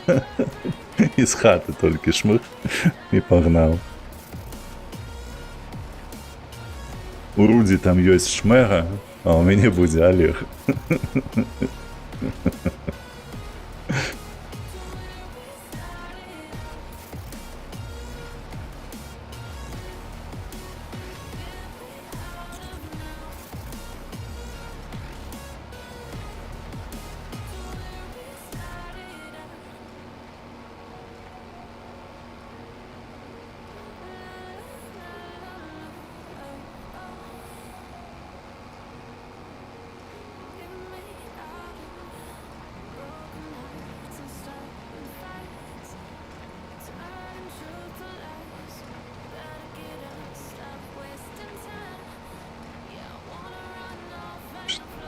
Із хати тільки шмих і погнав. У Руді там є шмега, а у мене буде Олег.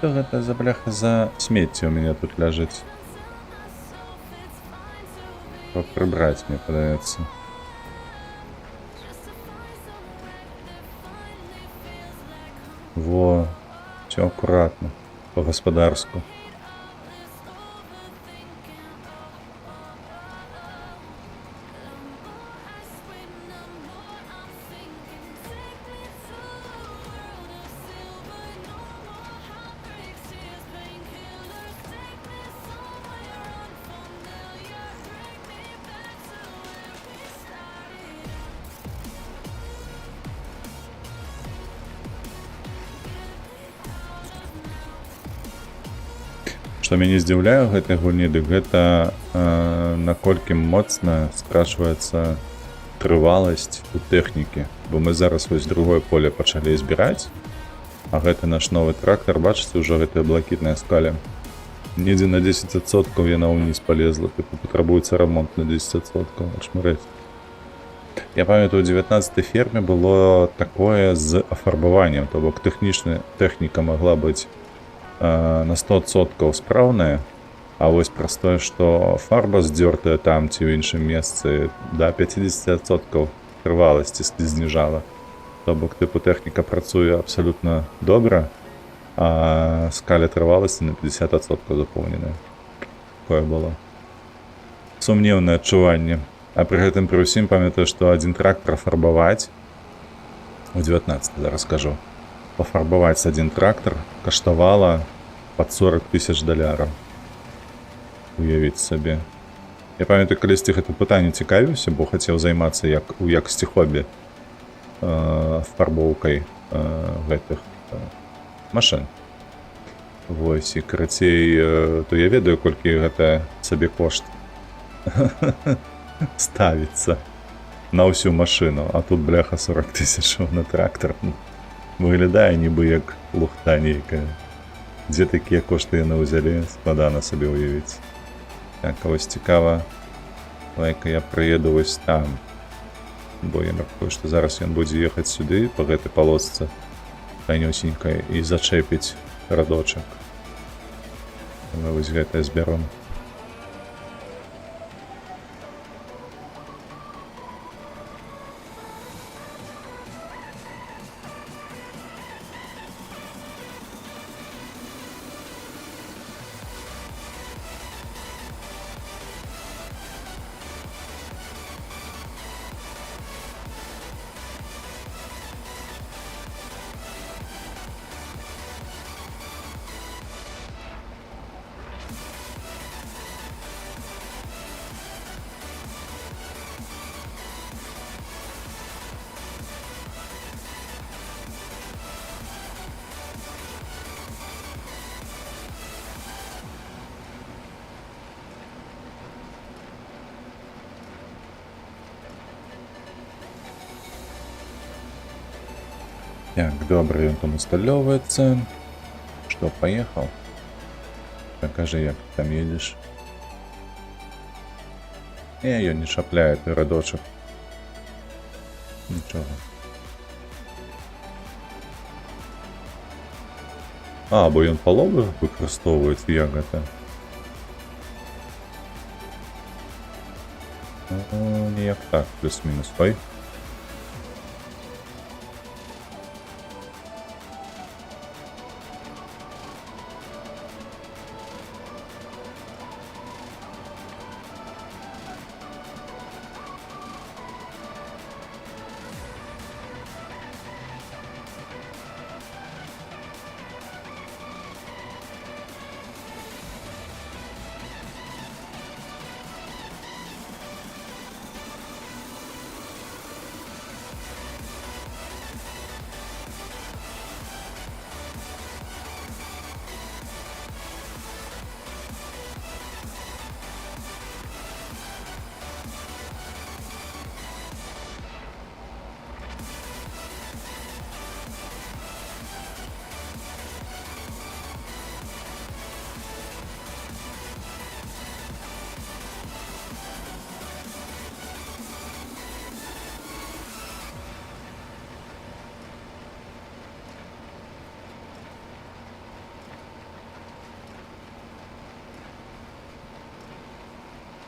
Что это за бляха за сміття у меня тут лежить? Прибрать мне подается. Во, все аккуратно, по-господарську. Што мяне здзіўляе ў гэтай гульні, дык гэта наколькі моцна скрашваецца трываласць у тэхнікі. Бо мы зараз вось другое поле пачалі збіраць, а гэты наш новы трактар, бачыце, ўжо гэтая блакітная скаля. Недзе на 10% яна ўніз палезла, тыпу патрабуецца рамонт на 10%, ашмырэць. Я памятаю, у 19-й ферме было такое з афарбаваннем, то бок тэхніка магла быць на 100% спраўная, а вось праз тое, што фарба здзёртая там ці ў іншым месцы да 50% трываласці зніжала. То бок тыпу тэхніка працуе абсалютна добра, а скаля трываласці на 50% запоўненая. Такое было сумнеўнае адчуванне. А пры гэтым пры ўсім памятаю, што адзін трактар фарбаваць у 19 зараз скажу. Пафарбаваць адзін трактар каштавала пад $40 000. Уявіць сабе. Я памятаю, калісьці гэта пытанне цікавіўся, бо хацеў займацца у якасці хобі фарбоўкай гэтых машын. Вось, і карацей, то я ведаю, колькі гэта сабе кошт ставіцца на ўсю машыну, а тут бляха 40 000 на трактар. Выглядае нібы як лухта нейкая. Дзе такія кошты яны ўзялі, складана сабе ўявіць. Так, а вось цікава, лайка я прыеду вось там, бо я мяркую, што зараз ён будзе ехаць сюды, па гэтай палосцы танюсенькай, і зачэпіць радочак. Мы вось гэтае збяром. Так, добре, он там усталёвывается. Что, поехал? Покажи, як ты там едешь. Ее не шапляет, и радочек. Ничего. А, бо ён паловы выкарыстоўваюць, як гэта? Ну, неяк так, плюс-мінус. Ой.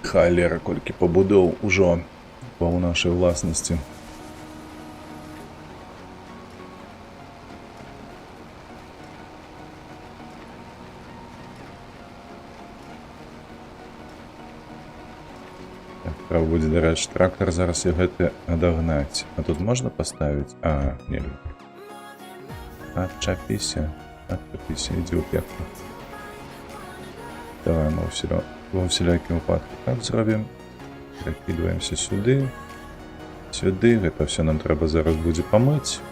Халера, колькі пабудоў ужо па ў нашай уласнасці. Так, трэба будзе, дарэчы, трактар зараз і гэты адагнаць. А тут можна паставіць? А, нельга. Адчапіся, ідзі ў пекло. Давай мы ва ўсялякім выпадку так зробім. Прыкідваемся сюды. Сюды. Гэта все нам трэба зараз будзе памыць.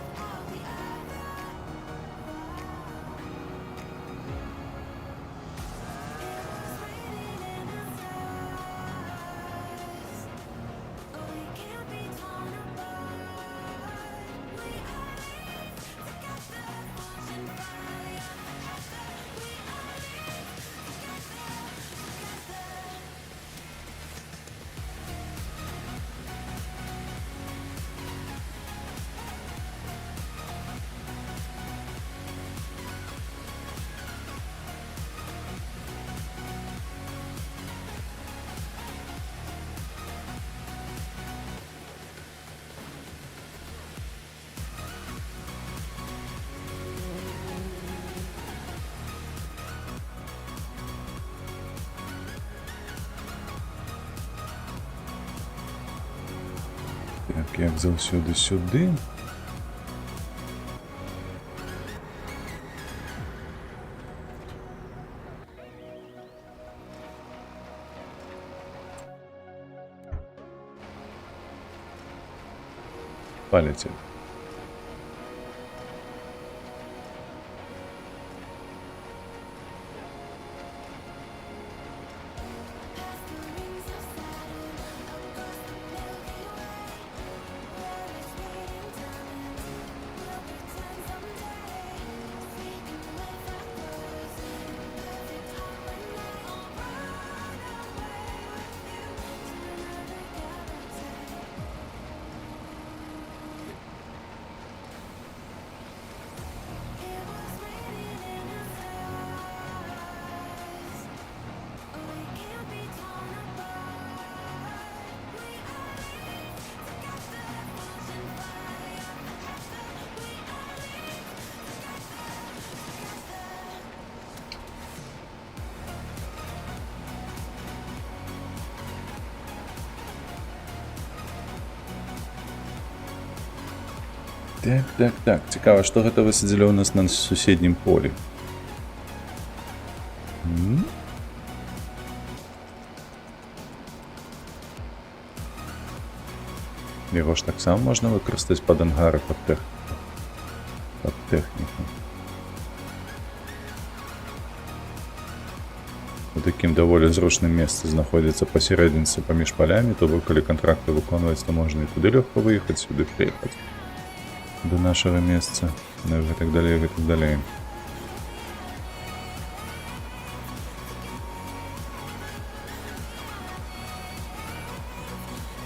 Так, як заўсёды сюди. Полетели. Так. Цікаво, што гэта высадзілі ў нас на суседнім полі. Яго ж таксама можна выкарыстаць пад ангары, пад тэхніку. У такім даволі зручным месцы знаходзіцца пасярэдзінцы паміж палямі, то бок, калі кантракты выконваць, то можна і туды лёгка выехаць, сюды прыехаць. До нашего места, ну и так далее, и так далее.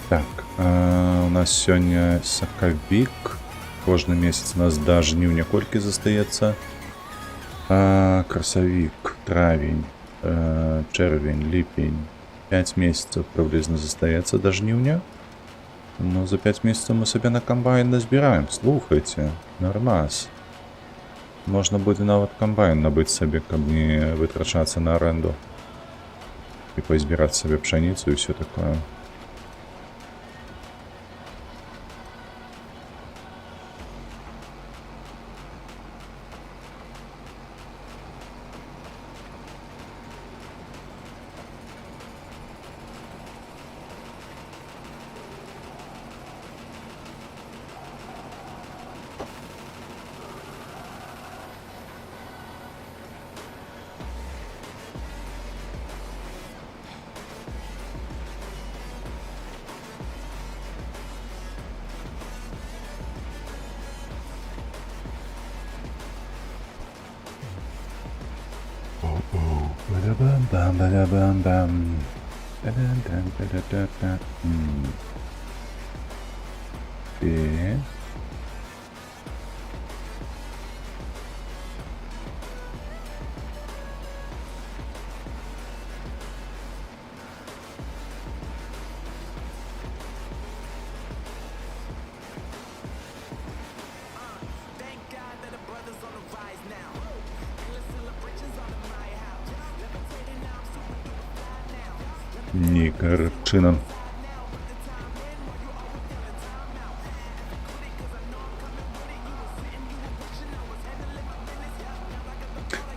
Так, у нас сегодня сакавік. Кожны месяц у нас до жніўня колькі застаецца. Красавік, травень, чэрвень, ліпень. 5 месяцев приблизно застаецца до жніўня. Ну, за 5 месяцев мы себе на комбайн назбираем. Слухайте, нормас. Можно будет нават комбайн набыть себе, каб не вытрачаться на аренду. И поизбирать себе пшеницу и все такое. Бам-бам-бам-бам. Та-дам-дам-та-да-да-да. И... нейкая рыбчына.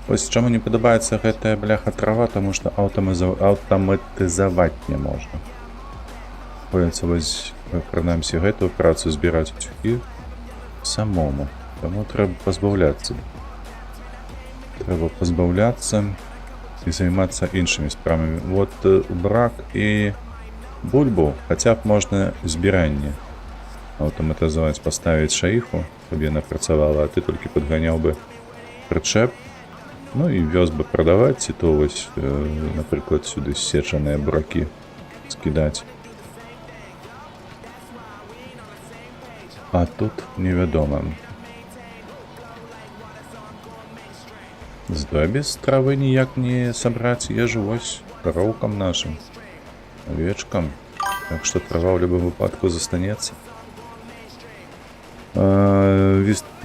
Вось чаму не падабаецца гэтая бляха трава, таму што аўтаматызаваць не можна. Прыходзіцца вось, прынамсі, гэтую працу збіраць утюгі самому. Таму трэба пазбаўляцца. Трэба пазбаўляцца і займацца іншымі справамі. Вот брак і бульбу хаця б можна збіранне аўтаматызаваць, паставіць шаіху, каб яна працавала, а ты толькі падганяў бы прычэп, ну і вёз бы прадаваць, ці то вось, напрыклад, сюды сечаныя буракі скідаць. А тут невядома. Зато без травы ніяк не сабраць ежу вось кароўкам нашым, авечкам. Так што трава ў любым выпадку застанецца.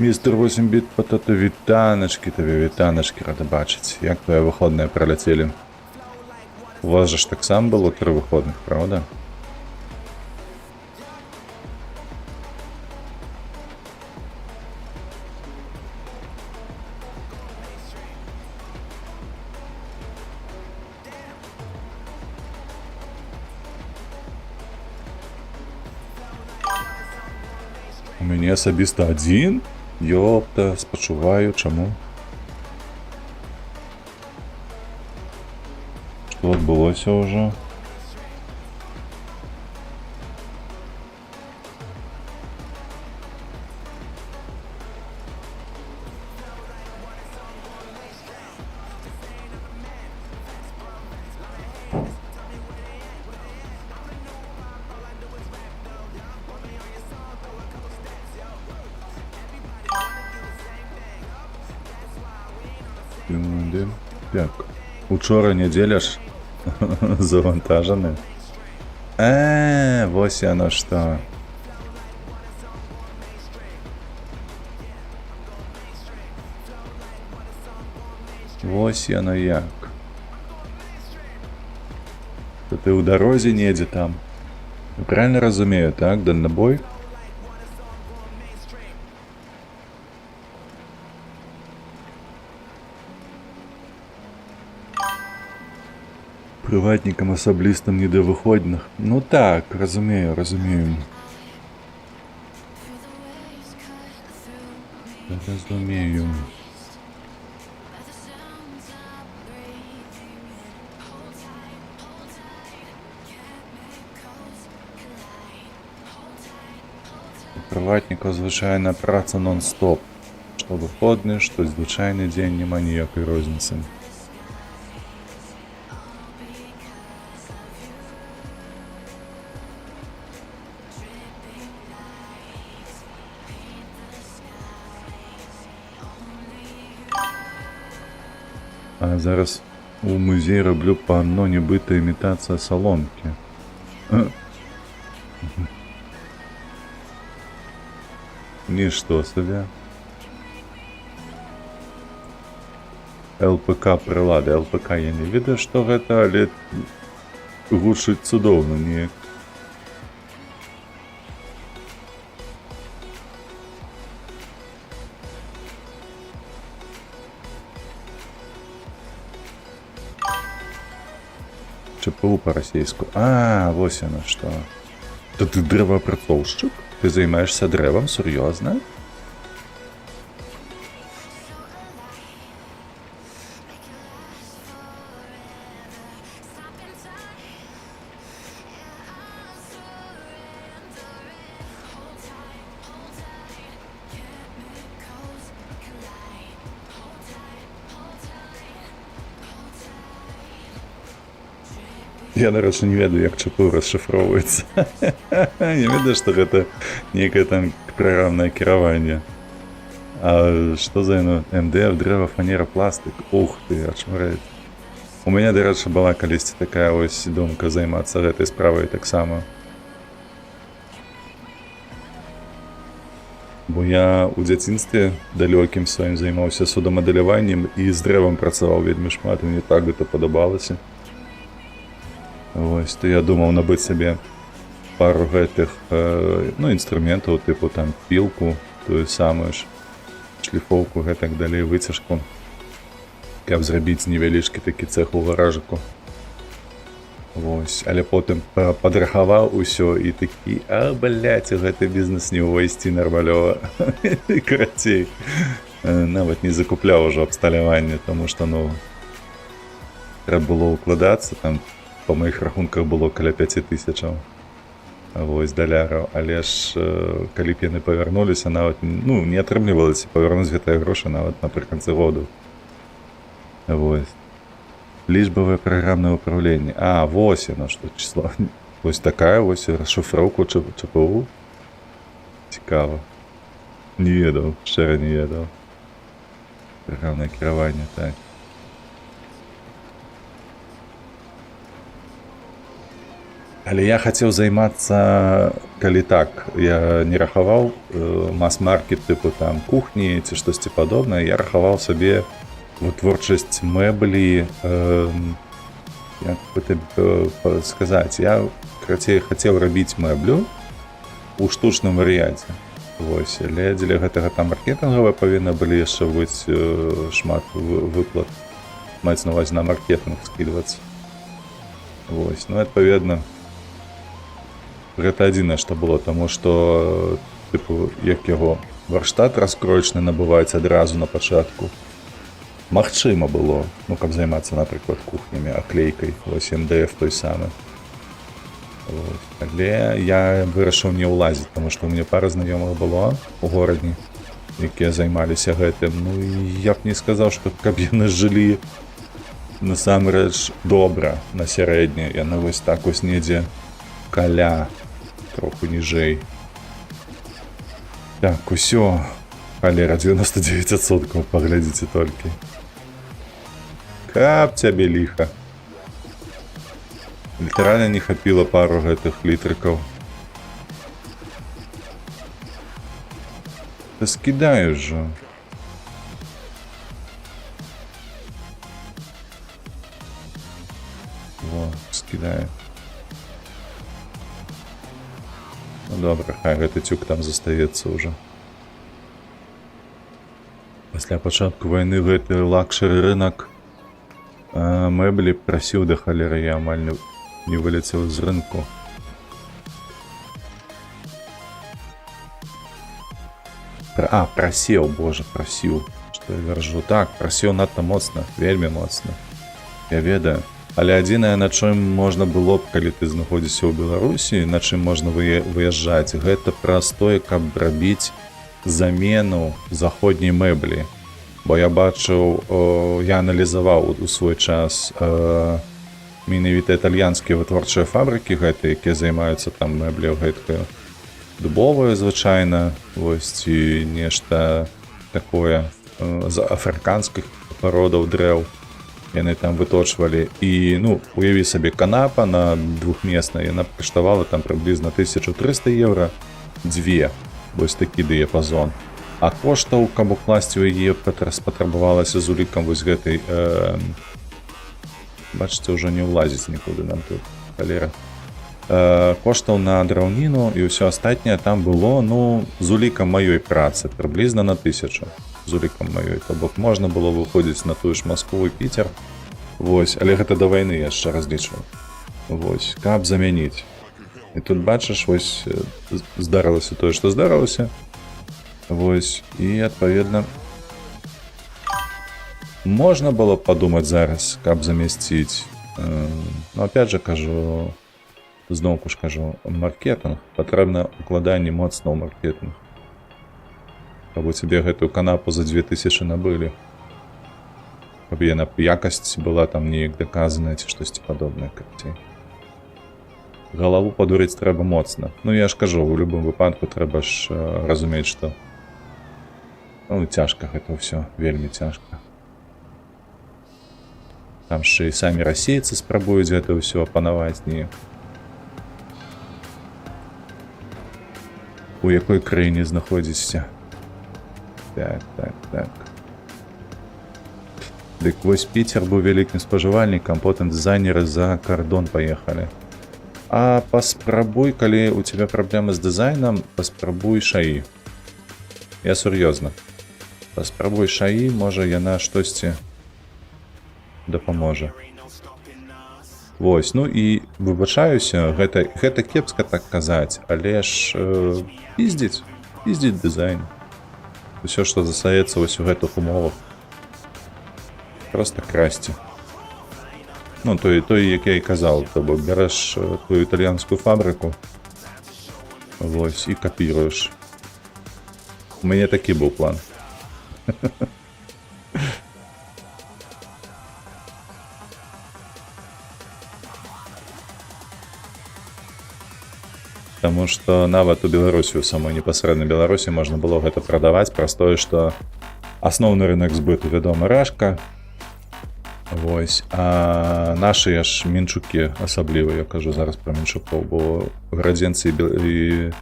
Містер 8-біт патата, вітаначкі табе, вітаначкі, рада бачыць. Як твоя выходныя праляцелі? У вас жа ж таксама было 3 выходных, правда? У мяне асабіста 1? Ёпта, спачуваю, чаму? Што адбылося ўжо? Так, учора нядзеля ж завантажаны. Вось яно што. Вось яно як. То ты ў дарозе недзе там. Правильно разумею, так, дальнабой? Прыватнікам асаблістам не да выходных. Ну так, разумею, разумею. Разумею. Прыватнікаў звычайна праца нон-стоп. Што выходны, што звычайны дзень, няма ніякай розніцы. А зараз у музеі раблю панно, нібыта імітацыя саломкі. Нішто сабе. ЛПК прылады. ЛПК я не ведаю, што гэта, але гучыць цудоўна неяк. ЧПУ па-расейску. Вось яно што. То ты дрэваапрацоўшчык? Ты займаешься дрэвам, сур'ёзна? Я, нарэчы, не ведаю, як ЧПУ расшыфроўваецца. Не ведаю, што гэта нейкае там праграмнае кіраванне. А што за яно? МДФ, дрэва, фанера, пластык. Ух ты, ачмарэць. У мяне, дарэчы, была калісьці такая вось думка займацца гэтай справай таксама. Бо я ў дзяцінстве далёкім сваім займаўся судамадэляваннем і з дрэвам працаваў вельмі шмат, і мне так гэта падабалася. Вось, то я думаў набыць сабе пару гэтых ну, інструментаў, тыпу там пілку, тую самую ж шліфоўку, гэтак далей, выцяжку, каб зрабіць невялічкі такі цэх у гаражыку. Вось, але потым падрахаваў усё і такі, блядь, у гэты бізнес не ўвайсці нармалёва. Карацей, нават не закупляў ужо абсталяванне, таму што, ну, трэба было укладацца, там, па маіх рахунках было каля 5000, вось, даляраў, але ж, калі б яны павярнуліся, нават, ну, не атрымлівалася павярнуць гэтыя грошы нават напрыканцы году. Вось. Лічбавае праграмнае ўпраўленне. А, вось яно, што число. Вось такая вось расшифроўку ЧПУ. Цікава. Не ведаў, шчыра не ведаў. Праграмнае кіраванне, так. Але я хацеў займацца, калі так, я не рахаваў мас-маркет, тыпу там кухні ці штосьці падобнае, я рахаваў сабе вытворчасць мэблі, як бы сказаць, я, карацей, хацеў рабіць мэблю у штучным варыянце. Вось, але дзеля гэтага там маркетынгавыя павінны былі яшчэ быць шмат выплат, маць на ўвазе на маркетынг скідвацца. Вось, ну, адпаведна, гэта адзінае, што было, таму што, тыпу, як яго варштат раскроечны набываць адразу на пачатку, магчыма было, ну, каб займацца, напрыклад, кухнямі, аклейкай, вось МДФ той самы. Вось. Але я вырашыў не ўлазіць, таму што ў мяне пара знаёмых было у горадні, якія займаліся гэтым. Ну, і я б не сказаў, што каб яны жылі насамрэч добра на сярэдне. Яны вось так вось недзе каля, троху ніжэй. Так, усё. Халера, 99%, паглядзіце толькі. Каб цябе ліха. Літаральна не хапіла пару гэтых літрыкаў. Та скідаеш жа. Во, скідае. Ну добра, хай гэты цюк там застаецца ўжо. Пасля пачатку вайны гэты лакшэры рынок мэблі прасіў да халеры, я амаль не вылецеў з рынку. Прасеў, божа, прасіў, што я вяржу. Так, прасеў надта моцна, вельмі моцна. Я ведаю. Але адзінае, на чым можна было б, калі ты знаходзіся ў Беларусі, на чым можна выязджаць, гэта праз тое, каб рабіць замену заходняй мэблі. Бо я бачыў, я аналізаваў у свой час менавіта італьянскія вытворчыя фабрыкі гэтыя, якія займаюцца там мэбляў гэткаю дубовую звычайна, вось, ці нешта такое з афрыканскіх пародаў дрэў. Яны там выточвалі. І, ну, уяві сабе, канапа на двухмесная, яна каштавала там прыблізна 1300 евро, дзве. Вось такі дыяпазон. А коштаў, каб укласці ў яе, спатрабавалася з улікам вось гэтай, бачыце, ўжо не ўлазіць нікуды нам тут, халера. Коштаў на драўніну і ўсё астатняе там было, ну, з улікам маёй працы, прыблізна на 1000. З улікам маёй, то бок можна было выходзіць на тую ж Маскву і Піцер. Вось, але гэта да вайны яшчэ разлічваў. Вось, каб замяніць. І тут бачыш, вось, здарылася тое, што здарылася. Вось, і, адпаведна, можна было падумаць зараз, каб замясціць. Ну, опять же, кажу, зноўку ж кажу, маркетинг. Патрэбна укладанне моцна ў маркетинг. Каб у цябе гэтую канапу за 2000 набылі. Каб яна якасць была там неяк даказаная ці штосьці падобнае, карцей. Галаву падурыць трэба моцна. Ну, я ж кажу, у любым выпадку трэба ж разумець, што, ну, цяжка гэта ўсё, вельмі цяжка. Там ще і самі расейцы спрабуюць гэта ўсё апанаваць неяк. У якой краіне знаходзішся? Так. Дык вось Піцер быў вялікім спажывальнікам, потым дызайнеры за кардон паехалі. А паспрабуй, калі у цябе праблемы з дызайнам, паспрабуй шаі. Я сур'ёзна. Паспрабуй шаі, можа яна штосьці дапаможа. Вось, ну і выбачаюся, гэта кепска так казаць, але ж піздзіць дызайн. Усё, што застаецца вось у гэтых умовах. Просто красці. Ну, той, як я і казаў, то бок бярэш тую італьянскую фабрыку, вось, і капіруеш. У мяне такі быў план. Таму што нават у Беларусі, у самой непасрэднай Беларусі можна было гэта прадаваць праз тое, што асноўны рынок збыту, вядома, рэшка. Вось, а нашыя ж мінчукі асабліва, я кажу зараз пра мінчукоў, бо градзенцы і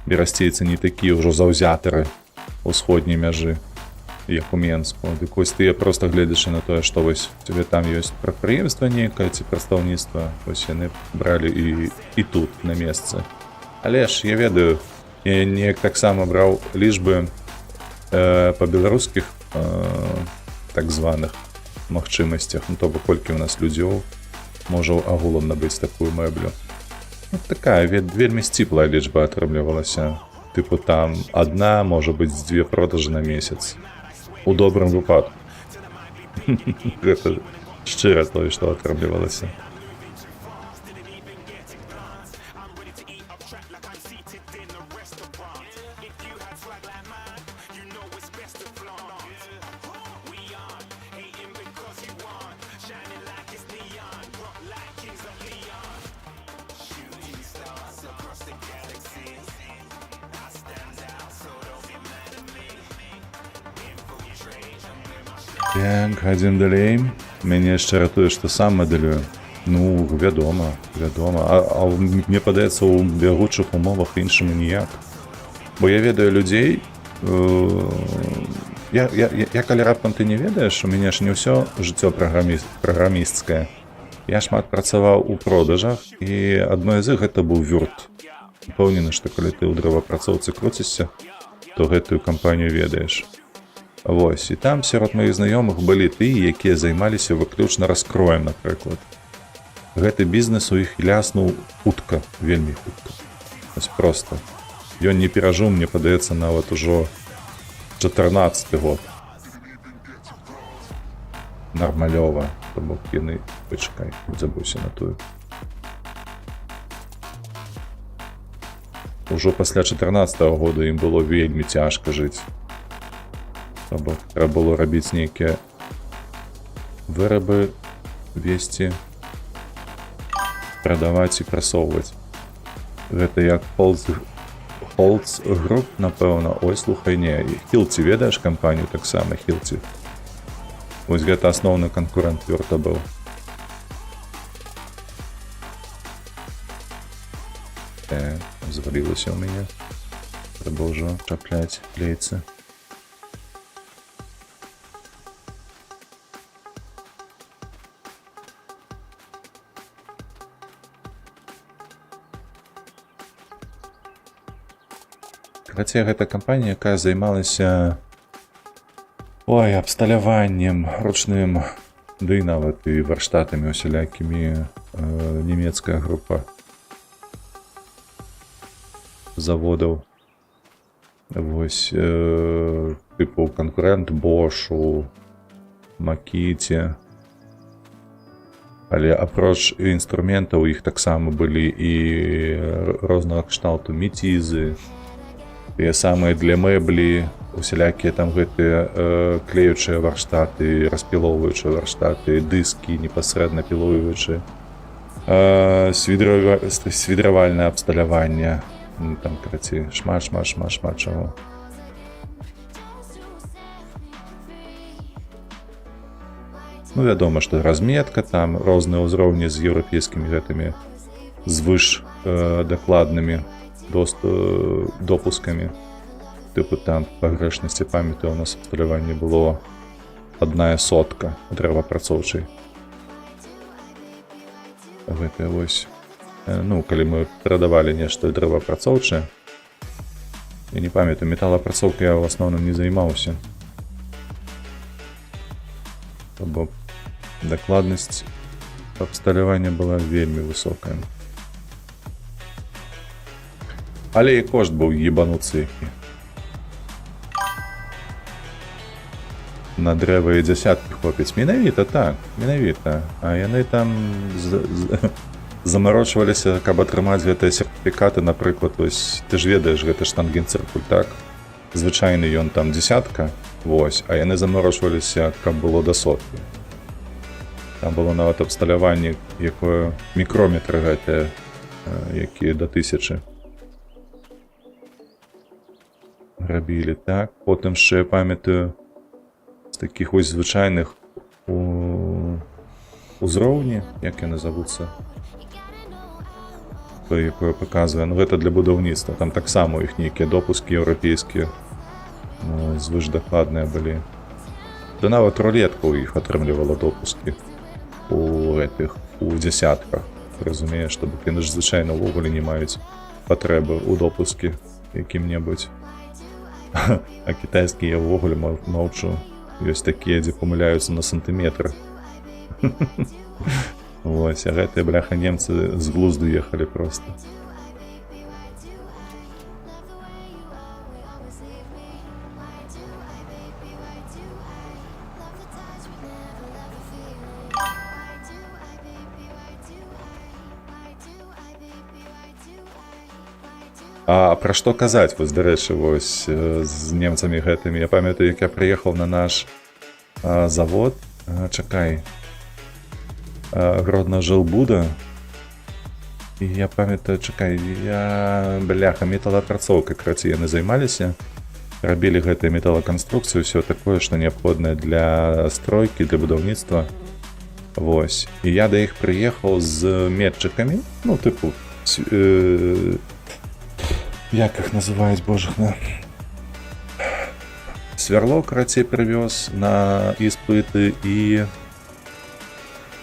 берасцейцы не такія ўжо заўзятары ўсходняй мяжы, як у Менску. Дык вось ты проста гледзячы на тое, што вось у цябе там ёсць прадпрыемства нейкае ці прадстаўніцтва, вось яны бралі і тут на месцы. Але ж я ведаю, я неяк таксама браў лічбы па беларускіх так званых магчымасцях, ну то бок колькі ў нас людзёў можа агулам набыць такую мэблю. Ну, такая вельмі сціплая лічба атрымлівалася. Тыпу там адна, можа быць, дзве продажы на месяц. У добрым выпадку. Гэта шчыра тое, што атрымлівалася. Так, гадзім далей. Мяне яшчэ ратуе, што сам мадэлюю. Ну, вядома. А мне падаецца, у бягучых умовах іншаму ніяк. Бо я ведаю людзей... Я калі раптам ты не ведаеш, у мяне ж не ўсё жыццё праграмісцкае. Я шмат працаваў у продажах, і адно з іх гэта быў Вёрт. Упэўнены, што калі ты ў дрэваапрацоўцы круцішся, то гэтую кампанію ведаеш. Вось, і там сярод маіх знаёмых былі тыя, якія займаліся выключна раскроем, напрыклад. Гэты бізнес у іх ляснуў хутка, вельмі хутка. Вось проста. Ён не перажыў, мне падаецца, нават ужо 14-й год. Нармалёва, то бок яны... Пачакай, забыўся на тую. Ужо пасля 14-го года ім было вельмі цяжка жыць. Трэба было рабіць нейкія вырабы, весці, прадаваць і прасоўваць. Гэта як Holtz Group, напэўна. Ой, слухай, не. Hilti, ведаеш кампанію таксама, Hilti? Вось гэта асноўны канкурэнт Вёрта быў. Звалілася ў мяне. Трэба ўжо чапляць клейцы. Хаця гэта кампанія, якая займалася абсталяваннем ручным, ды і нават і варштатамі усялякімі. Нямецкая група заводаў. Вось, тыпу канкурэнт Бошу, Макіце. Але апроч інструментаў іх таксама былі і рознага кшталту метізы, тыя самыя для мэблі, усялякія там гэтыя клеючыя варштаты, распілоўваючыя варштаты, дыскі непасрэдна пілуючыя, свідравальнае абсталяванне, там, карацей, шмат чаго. Ну, вядома, што разметка, там розныя ўзроўні з еўрапейскімі гэтымі звыш дакладнымі допускамі. Тыпу там па грэшнасці памяты у нас абсталяванне было 1/100 дрэваапрацоўчай. Гэта вось, ну, калі мы прадавалі нешта дрэваапрацоўчае, я не памятаю, металаапрацоўкай я ў асноўным не займаўся. Бо дакладнасць абсталявання была вельмі высокая. Але і кошт быў ебануцы які. На дрэва і дзясяткі хлопец. Менавіта так, менавіта. А яны там замарочваліся, каб атрымаць гэтыя сертыфікаты, напрыклад, вось, ты ж ведаеш, гэта штангенцыркуль, так? Звычайны ён там 10, вось, а яны замарочваліся, каб было да 100. Там было нават абсталяванне, якое мікрометры гэтыя, якія да 1000. Рабілі, так? Потым ще я памятаю, з такіх ось звычайных узроўні, як яны завуцца, той, якое паказвае, ну гэта для будаўніцтва, там таксама у іх нейкія допускі еўрапейскія, ну, звышдакладныя былі. Да нават рулетка ў іх атрымлівала допускі у дзясятках. Разумееш, што яны ж звычайна ўвогуле не маюць патрэбы ў допускі якім-небудзь. А кітайскія я ўвогуле маўчу. Ёсць такія, дзе памыляюцца на сантыметр. Вось, а гэтыя, бляха, немцы з глузду ехалі проста. А пра што казаць, вось, дарэчы, вось, з немцамі гэтымі. Я памятаю, як я прыехаў на наш завод, чакай, Гродно-Жилбуда, і я памятаю, чакай, бляха, металаапрацоўкай, карацей, яны займаліся, рабілі гэтыя металаканструкцыі, ўсё такое, што неабходнае для стройкі, для будаўніцтва. Вось. І я да іх прыехаў з метчыкамі, ну, тыпу, як іх называюць, божахна, свярло, карацей, прывёз на іспыты і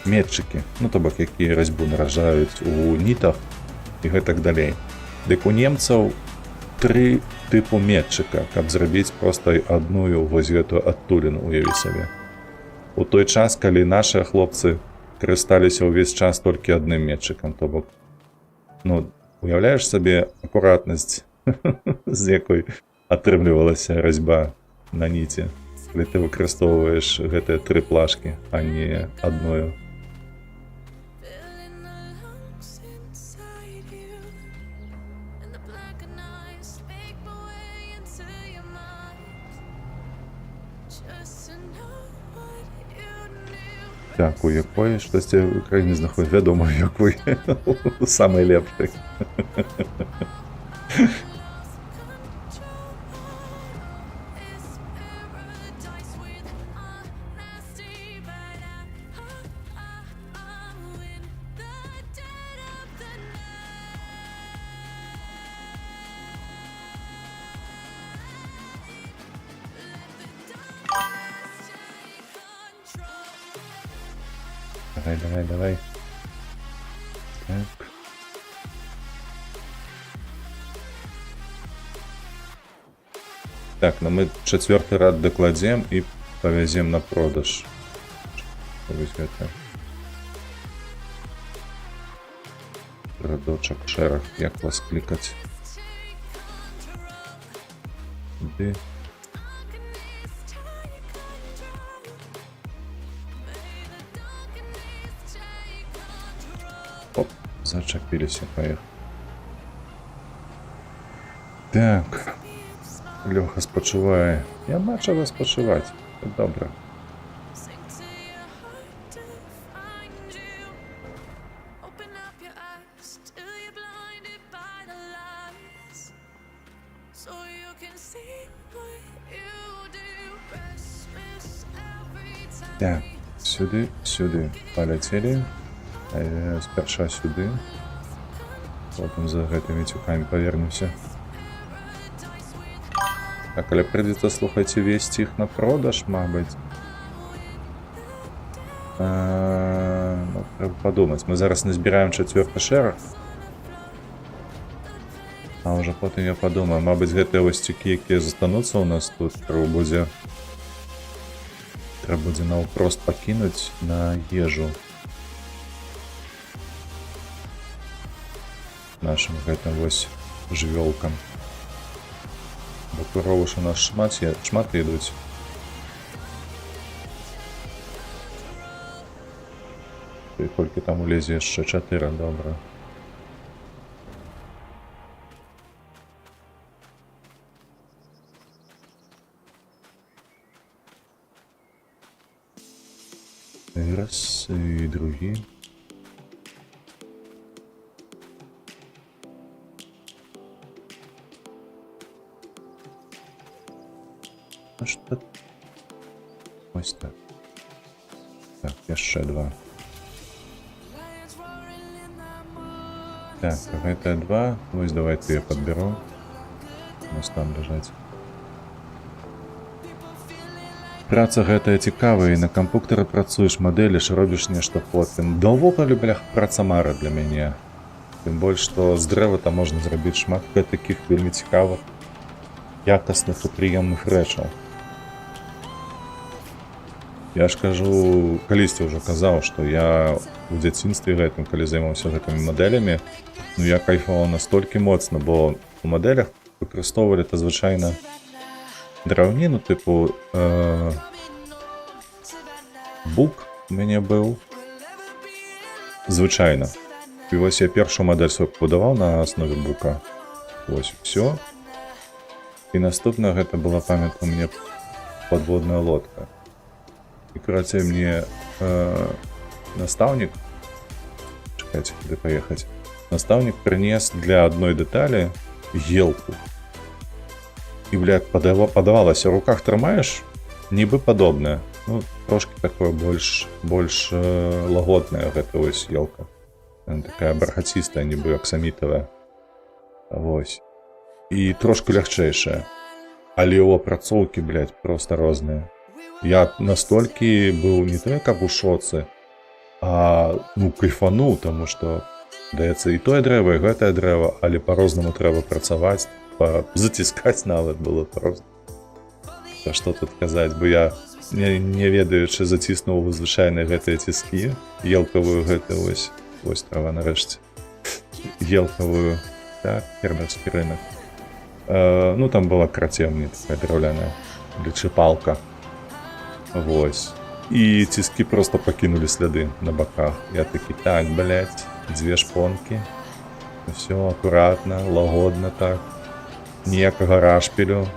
метчыкі, ну, то бок, якія разьбу наражаюць у нітах і гэтак далей. Дык у немцаў 3 тыпу метчыка, каб зрабіць проста адную вось гэтую адтуліну, уяві сабе. У той час, калі нашыя хлопцы карысталіся ўвесь час толькі адным метчыкам, то бок, ну, уяўляеш сабе акуратнасць, з якой атрымлівалася разьба на ніце, калі ты выкарыстоўваеш гэтыя 3 плашкі, а не адную. Так, у якой штосьці ў краіне знаходзіць, вядома, у якой самай лепшай. Давай. Так. Так, ну мы 4-й рад дакладзем і павязем на продаж. Вось гэта. Радочак, шэраг, як вас клікаць? Де? Оп, зачапіліся, паехали. Так. Лёха спачувае. Няма чаго спачуваць. Добра. Так, сюды паляцелі. Спярша сюды. Потым за гэтымі цюкамі павернемся. Так, але прыйдзецца, слухайце, весці іх на продаж, мабыць. Ну, треба подумати. Ми зараз не збираємо 4-й шерах. А вже потім я подумаю. Мабуть, гэты ось тюки, які застануться у нас тут, треба буде навпрост покинути на їжу. Нашим гэтым ось жывёлкам. Бо коровы ж у нас шмат ідуть. І колькі там улезе яшчэ 4, добра. І раз, і другі. А что? Ось так. Так, яшчэ 2. Так, гэта 2. Ось давайте я подберу. У нас там лежать. Праца гэтая цікавая, і на кампутары працуеш, мадэліш, робіш нешта потым. Да ўвогуле, блях, праца мара для мяне. Тым больш, што з дрэва там можна зрабіць шмат такіх вельмі цікавых, якасных і прыемных рэчаў. Я ж кажу, калісьці ўжо казаў, што я у дзяцінстве гэтым, калі займаўся гэтымі мадэлямі, ну я кайфаваў настолькі моцна, бо у мадэлях выкарыстоўвалі то звычайна драўніну, тыпу бук у мяне быў звычайна. І вось я першую мадэль свою пабудаваў на аснове бука. Вось, все. І наступна гэта была, памятаю, мне подводная лодка. І, карацей, мне настаўнік, чакайце, куды паехаць, настаўнік прынес для адной дэталі елку. І, блядь, падавалася, у руках трымаеш, нібы падобная. Ну, трошки такое больш лагодная гэта вось елка. Она такая бархацістая, нібы аксамітавая. Вось. І трошки лягчэйшая. Але ў апрацоўкі, блядь, проста розныя. Я настолькі быў не той, каб у шоцы, а, ну, кайфануў, таму што, даецца, і тое дрэва, і гэтае дрэва, але па-рознаму трэба працаваць, заціскаць нават было проста. Та што тут казаць, бо я, не ведаючы, заціснуў звычайныя гэтыя ціскі, елкавую гэта вось трава нарэшце, елкавую, так, фермерскі рынок. Ну, там была крацевня такая драўляная, лічыпалка. Вось. І ціскі просто пакінулі сляды на баках. Я такі, так, блядь, 2 шпонкі. Все акуратна, лагодна так. Ніякага рашпілю.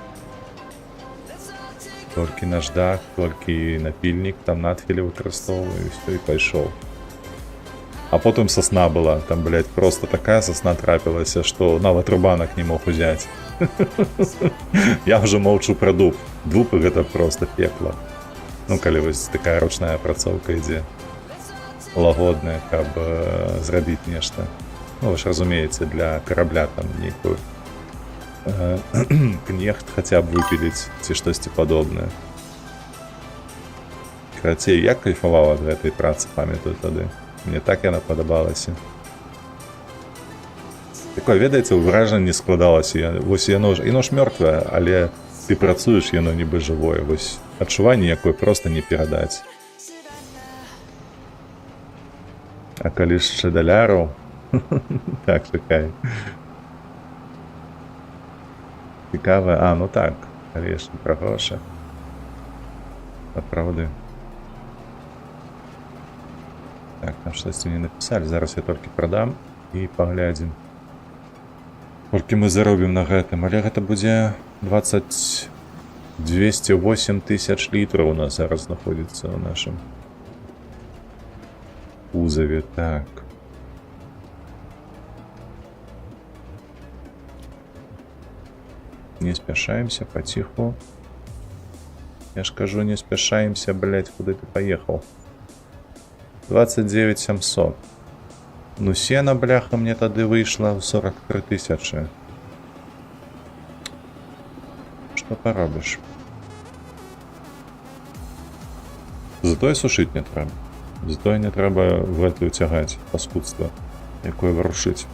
Толькі наждак, толькі напільнік, там надфілі выкарыстоўваю, і все, і пайшоў. А потым сосна была, там, блядь, просто такая сосна трапілася, што нават рубанак не мог узяць. Я ўжо маўчу пра дуб. Дуб гэта просто пекла. Ну, калі вось такая ручная апрацоўка ідзе. Лагодная, каб зрабіць нешта. Ну, вы ж разумееце, для карабля там нейкую кнехт хаця б выпіліць, ці штосьці падобнае. Карацей, я кайфаваў ад гэтай працы, памятаю тады. Мне так яна падабалася. Такое, ведаеце, ўражанне складалася. Вось яно ж мёртвае, але ты працуеш, яно нібы жывое. Вось адчуванне, якое проста не перадаць. А калі яшчэ даляраў, так, чакай. Цікавае, ну так, калі яшчэ пра грошы. Апраўды. Так, там штосьці не напісалі, зараз я толькі прадам і паглядзім. Колькі мы заробім на гэтым, але гэта будзе 208 тысяч літраў у нас зараз знаходзіцца ў нашым кузаве. Так. Не спяшаемся, паціху. Я ж кажу, не спяшаемся, блядь, куды ты паехаў. 29 700. Ну, сена, бляха, мне тады выйшла ў 43 тысячы. Што паробіш? Зато і сушыць не трэба. Зато і не трэба в гэтую цягаць паскудства, якое варушыць.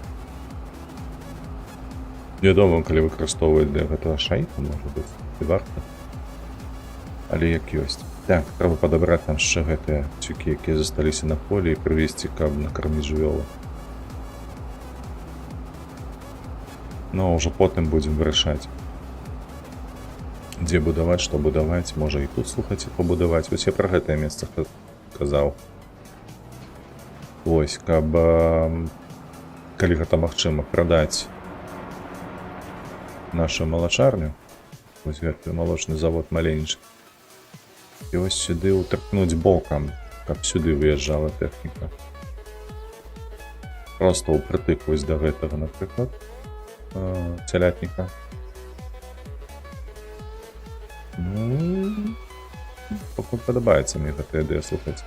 Вядома, калі выкарыстоўваць для гэтага шайку, можа быць, і варта. Але як ёсць. Так, трэба падабраць там яшчэ гэтыя цюкі, якія засталіся на полі і прывесці, каб накарміць жывёлу. Ну, а ўжо потым будзем вырашаць, дзе будаваць, што будаваць, можа і тут, слухайце, пабудаваць. Вось я пра гэтае месца казаў. Вось, каб, калі гэта магчыма, прадаць нашу малачарню, вось гэты малочны завод маленьчы, і вось сюды ўтыркнуць бокам, каб сюды выязджала тэхніка. Проста ўпрытык вось да гэтага, напрыклад, цялятніка. Ну, пакуль падабаецца мне гэта ідэя, слухаць.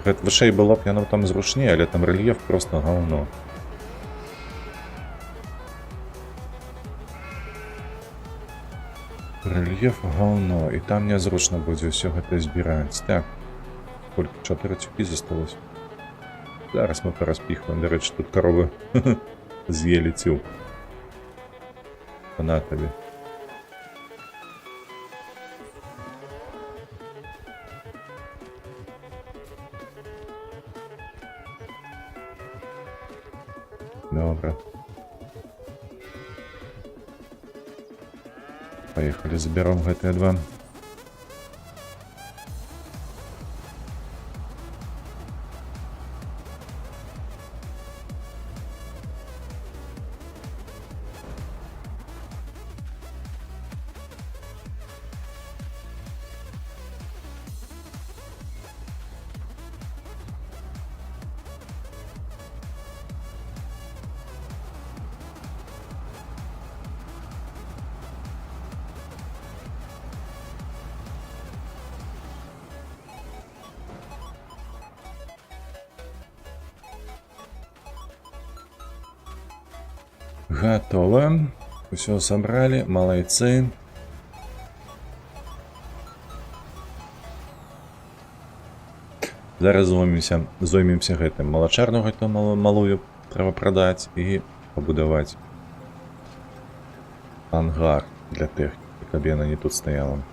Гэта вышэй было б яно там зручней, але там рэльеф проста гаўно. Рэльеф гаўно, і там нязручна будзе ўсё гэта збіраць. Так, колькі 4 цюкі засталось. Зараз мы параспіхваем, дарэчы, тут каровы з'елі цюк. На табе. Добра. Поехали, заберем гэтыя два. Готово. Все собрали. Молодцы. Зараз зоймемся гэтым. Малачарну гэту малую трэба прадаць і пабудаваць ангар для тэхнікі, каб яна не тут стаяла.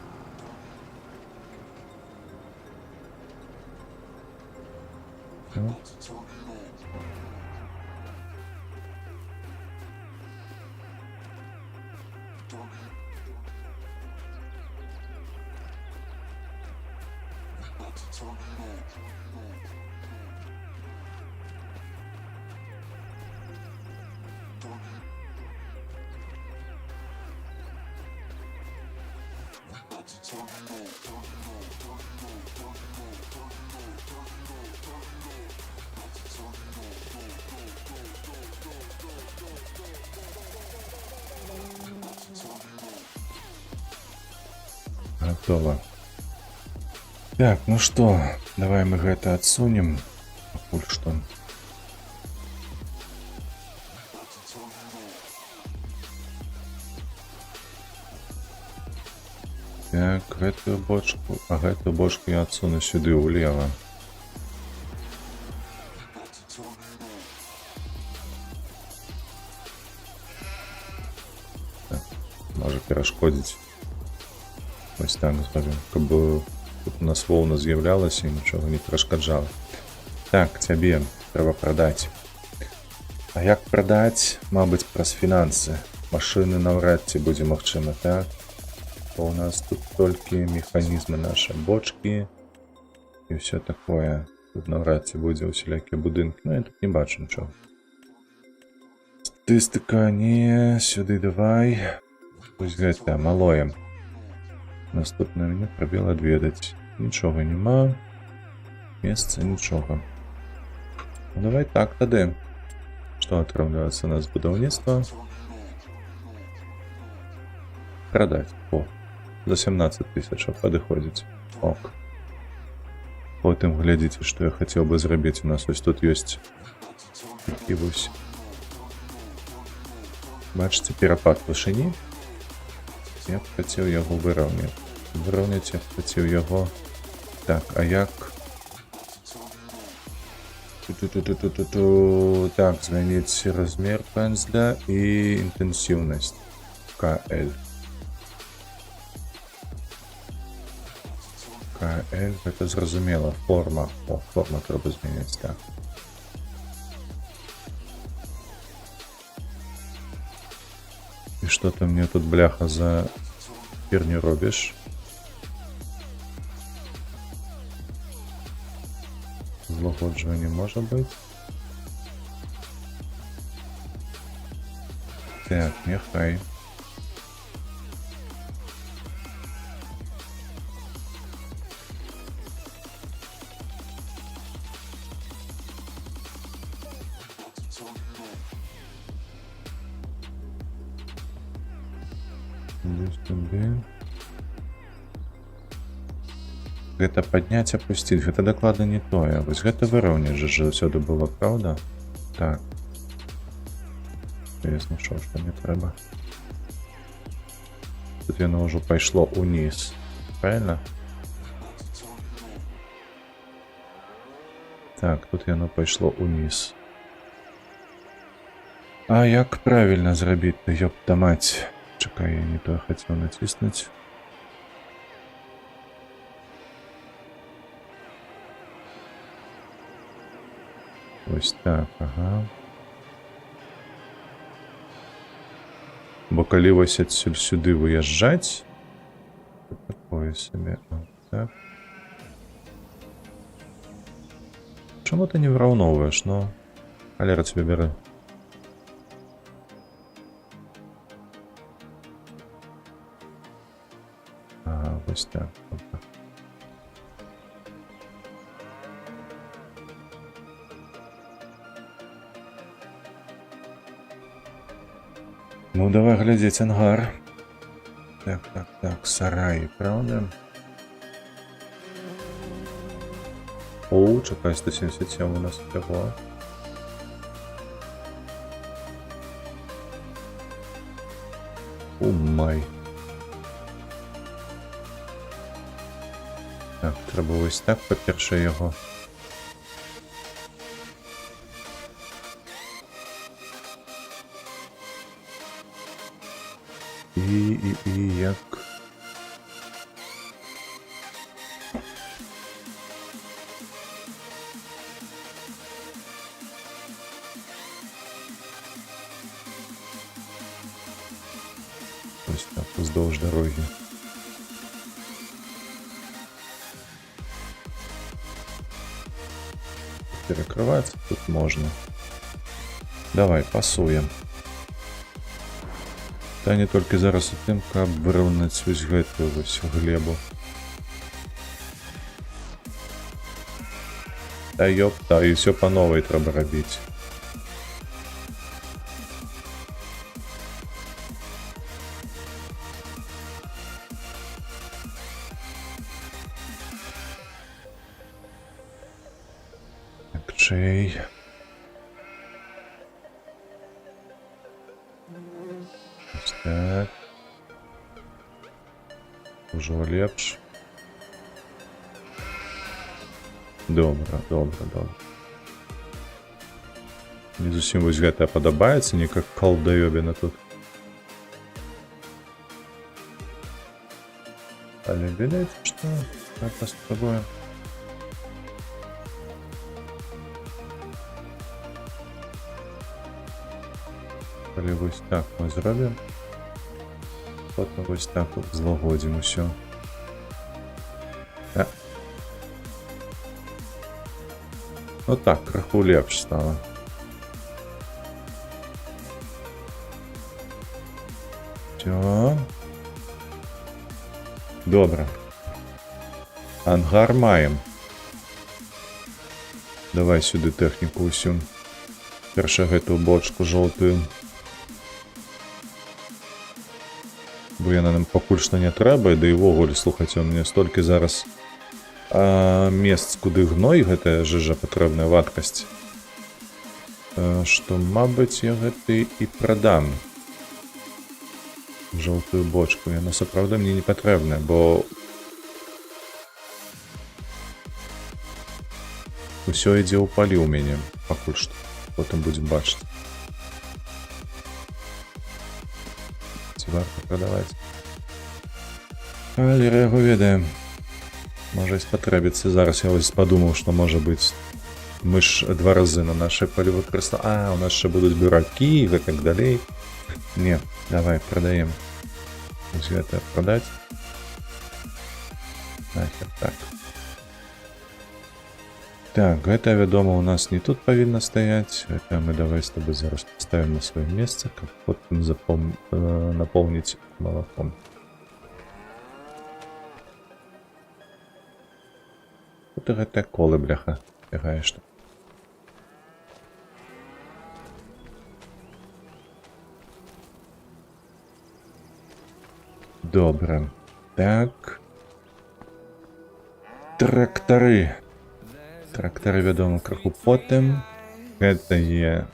Готово. Так, ну что, давай мы гэта адсунем. Пакуль што. Так, гэтую бочку, а гэтую бочку я адсуну сюды ўлева. Так, можа перашкодзіць. Ось так зробім, каб тут у нас воўна з'яўлялася і нічога не перашкаджала. Так, цябе трэба прадаць. А як прадаць? Мабыць, праз фінансы. Машыны наўрад ці будзе магчыма, так? Бо у нас тут толькі механізмы нашы, бочкі і ўсё такое. Тут наўрад ці будзе усялякія будынкі, ну я тут не бачу нічога. Статыстыка, не, сюды давай. Пусть гэта, малое. Наступное меню пробел отведать. Нічога нема. Месца нічога. Ну давай так тады. Што атрымліваецца у нас будаўніцтва? Прадаць. О, за 17 000 падыходзіць. Ок. Потым глядзіце, што я хацеў бы зрабіць. У нас ось тут ёсць такі вось. Бачыце, перапад вышыні. Я б хацеў яго выраўняць. Выраўняць я б хацеў яго Так, а як? Ту-ту-ту-ту-ту-ту. Так, змініть розмір пензля і інтенсивність. КЛ. КЛ, це зрозуміло. Форма. О, форма треба змінити, так. І що ти мені тут, бляха, за херню робиш? Злагоджування може бути. Так, нехай. Гэта падняць апусціць, гэта дакладна не тое. Вось гэта выраўняць жа заўсёды было, праўда? Так. Я знайшоў, што мне трэба. Тут яно ўжо пайшло ўніз. Правильно? Так, тут яно пайшло ўніз. А як правільна зрабіць-то, ёпта маць? Чакай, я не то хацеў націснуць. Ось так, ага. Бо калі вось адсюль сюды выязджаць, то такое сабе. Так. Чаму ты не выраўноўваеш, ну? Халера цябе бярэ. Ага, вось так. Ну, давай глядзець ангар. Так, так, так, сарай, правда? О, чакай, 177 у нас всего. О май. Так, треба ось так, по-перше, його. І як... Ось так, вздовж дороги. Перекрываться тут можно. Давай, пасуем. Та не толькі зараз у тым, каб выраўнаць вось гэтую вось глебу. Та ёпта, і ўсё па новай трэба рабіць. Так, чей... Так. Ужо лепш. Добра, добра, добра. Не зусім вось гэта падабаецца, не как колдаёбіна тут. Але відаць, што так паспрабуем. Калі вось так мы зробім, потым вось так злагодзім усё. Ну так, крыху лепш стала. Всё. Добра. Ангар маем. Давай сюды тэхніку ўсю. Перша гэту бочку жоўтую. Бо яна нам пакуль што не трэба, да і ўвогуле, слухайце, у мяне столькі зараз месц, куды гной гэтая жыжа патрэбная, вадкасць, што, мабыць, я гэты і прадам. Жоўтую бочку, яна сапраўды мне не патрэбная, бо Усё ідзе ў палі ў мяне, пакуль што. Потым будзем бачыць. Ці варта прадаваць? Але яго ведаем. Можа і спатрэбіцца. Зараз я вось падумаў, што можа быць. Мы ж 2 разы на нашай палі выкарысталі. У нас яшчэ будуць буракі і гэтак далей. Не, давай, прадаем. Вось гэта прадаць. Нахер, так. Так, гэта, вядома, у нас не тут павінна стаяць. Гэта мы давай з тобой зараз паставім на сваё месца, каб потым напоўніць малаком. Тут гэтыя колы, бляха, бягаеш там. Добра. Так. Трактары. Трактары, вядома, крыху потым. Гэта є...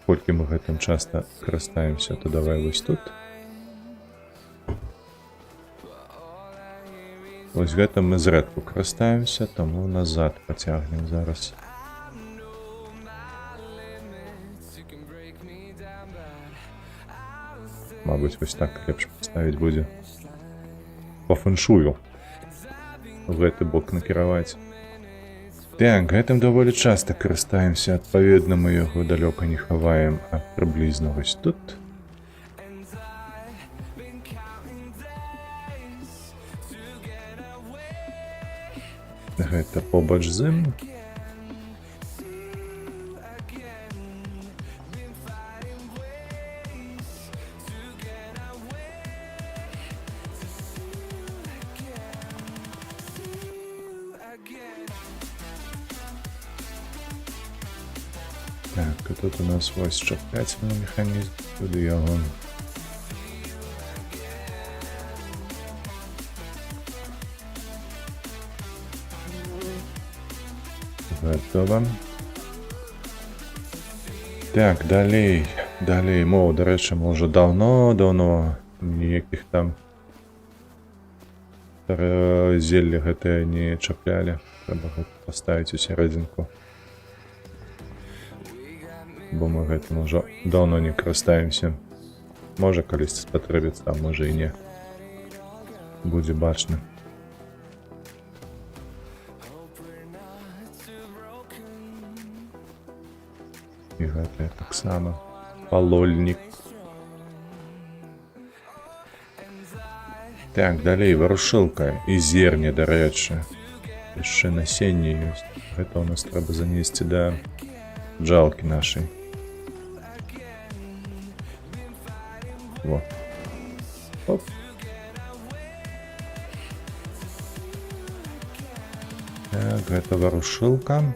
Колькі мы гэтым часта карыстаемся, то давай вось тут. Вось гэтым мы зрэдку карыстаемся, таму назад пацягнем зараз. Мабыць, вось так лепш паставіць будзе. Па фэншую. У гэты бок накіраваць. Так, гэтым даволі часта карыстаемся. Адпаведна, мы яго далёка не хаваем, а прыблізна вось тут. Гэта побач з ім. Так, а тут у нас ось чапляцельны механізм, туди яго. Готово. Так, далей, мол, до речі, ми вже давно ніяких там зелля гэтае не чаплялі. Трэба поставіць у сярэдзінку. Бо мы гэтым ужо давно не карыстаемся. Можа калісьці спатрэбіцца, а можа і не. Будзе бачна. І гэта таксама палольнік. Так, далей варушылка і зерне, дарэчы. Яшчэ насенне ёсць. Гэта у нас трэба занесці да джалкі нашай. Во. Оп. Так, гэта варушылка.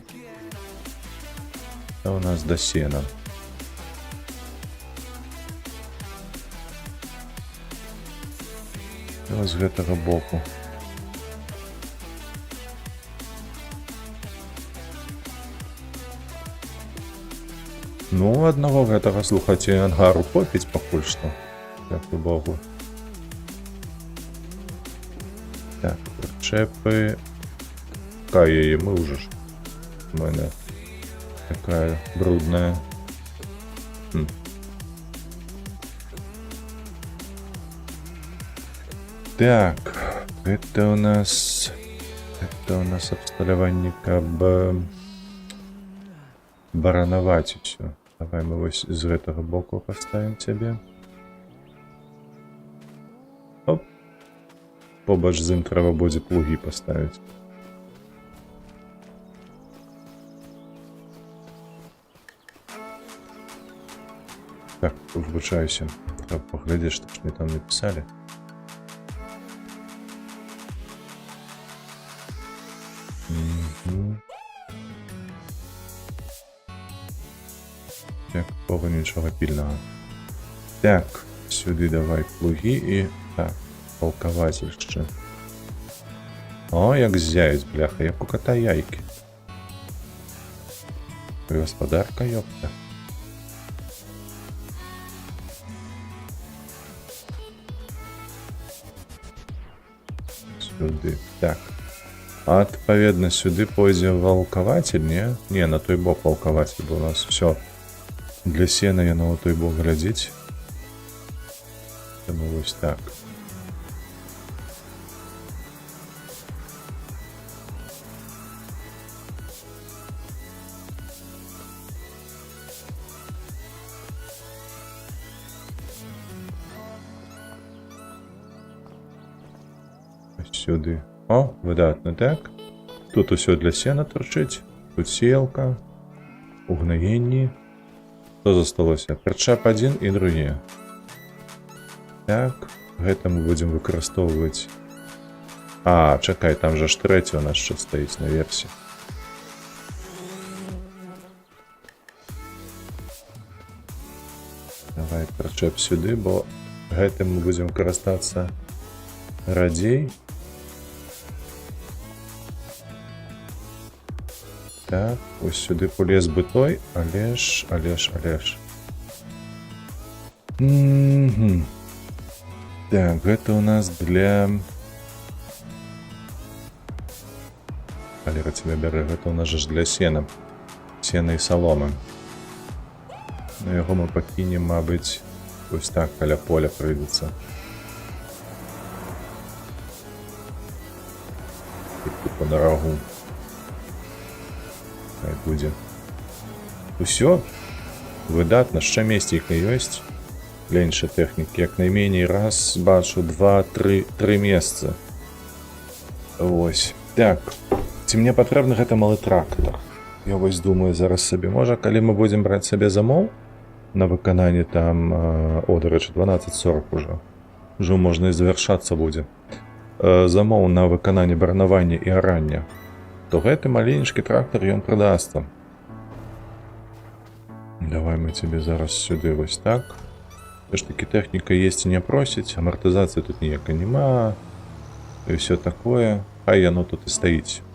Это у нас до сена. І з гэтага боку. Ну, аднаго гэтага, слухайце, ангару попіць пакуль што. Дякую Богу. Так, прычэпы. Какая мы уже ж. У мене такая брудная. Так, это у нас абсталяванне, каб баранаваць усё. Давай мы вось з гэтага боку паставім цябе. Оп. Побач з ім трэба будзе плугі паставіць. Так, выбачаюся. Трэба паглядзець, што ж мне там напісалі. Так, такого нічого пільного. Так, сюди давай плуги і... Так, палкаваць яшчэ. О, як зяюць, бляха, як у кота яйкі. Господарка, ёпта. Сюды. Так. А адпаведна сюды пойдзе валкавацель, не? Не, на той бок валкавацель, бо у нас все для сена яно на той бок глядзіць. Таму вось так. Сюди. О, выдатна, так? Тут усё для сена торчыць. Тут сеялка. Угнаенні. Што засталося? Прычап адзін і другі. Так, гэта мы будзем выкарыстоўваць. А, чакай, там жа ж трэці у нас ще стаіць наверсе. Давай прычэп сюды, бо гэтым мы будзем карыстацца радзей. Так, ось сюди полез би той, але ж. Так, гэта у нас для... Алера тебе бярэ, гэта у нас ж для сена. Сена і саломы. Ну, яго мы пакінем, мабыць, ось так, каля поля прыйдецца. І тупо на рагу. Будзе. Усё выдатна, яшчэ месціка ёсць для іншай тэхнікі. Як найменей раз бачу, два, три месцы. Вось. Так. Ці мне патрэбны гэта малы трактар? Я вось думаю зараз сабе. Можа, калі мы будзем браць сабе замоў на выкананне там, дарэчы, 12:40 ужо. Ужо можна і завяршацца будзе. Замоў на выкананне баранавання і арання. То гэты маленечкі трактар ён прыдасца. Давай мы тебе зараз сюды вось так. Все ж таки тэхніка есці не просіць, амартызацыі тут ніякай няма. І ўсё такое. Хай яно тут і стаіць.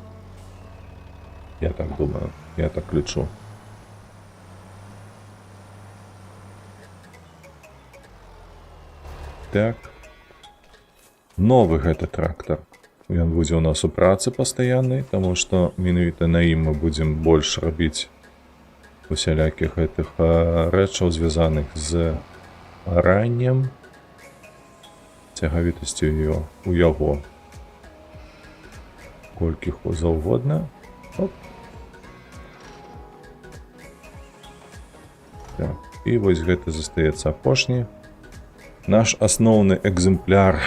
Я так думаю, я так лічу. Так. Новы гэты трактар. Ён будзе у нас у працы пастаяннай, таму што менавіта на ім мы будзем больш рабіць усялякіх гэтых рэчаў, звязаных з араннем, цягавітасцю у яго. Колькі заўгодна. Оп. Так, і вось гэта застаецца апошні. Наш асноўны экземпляр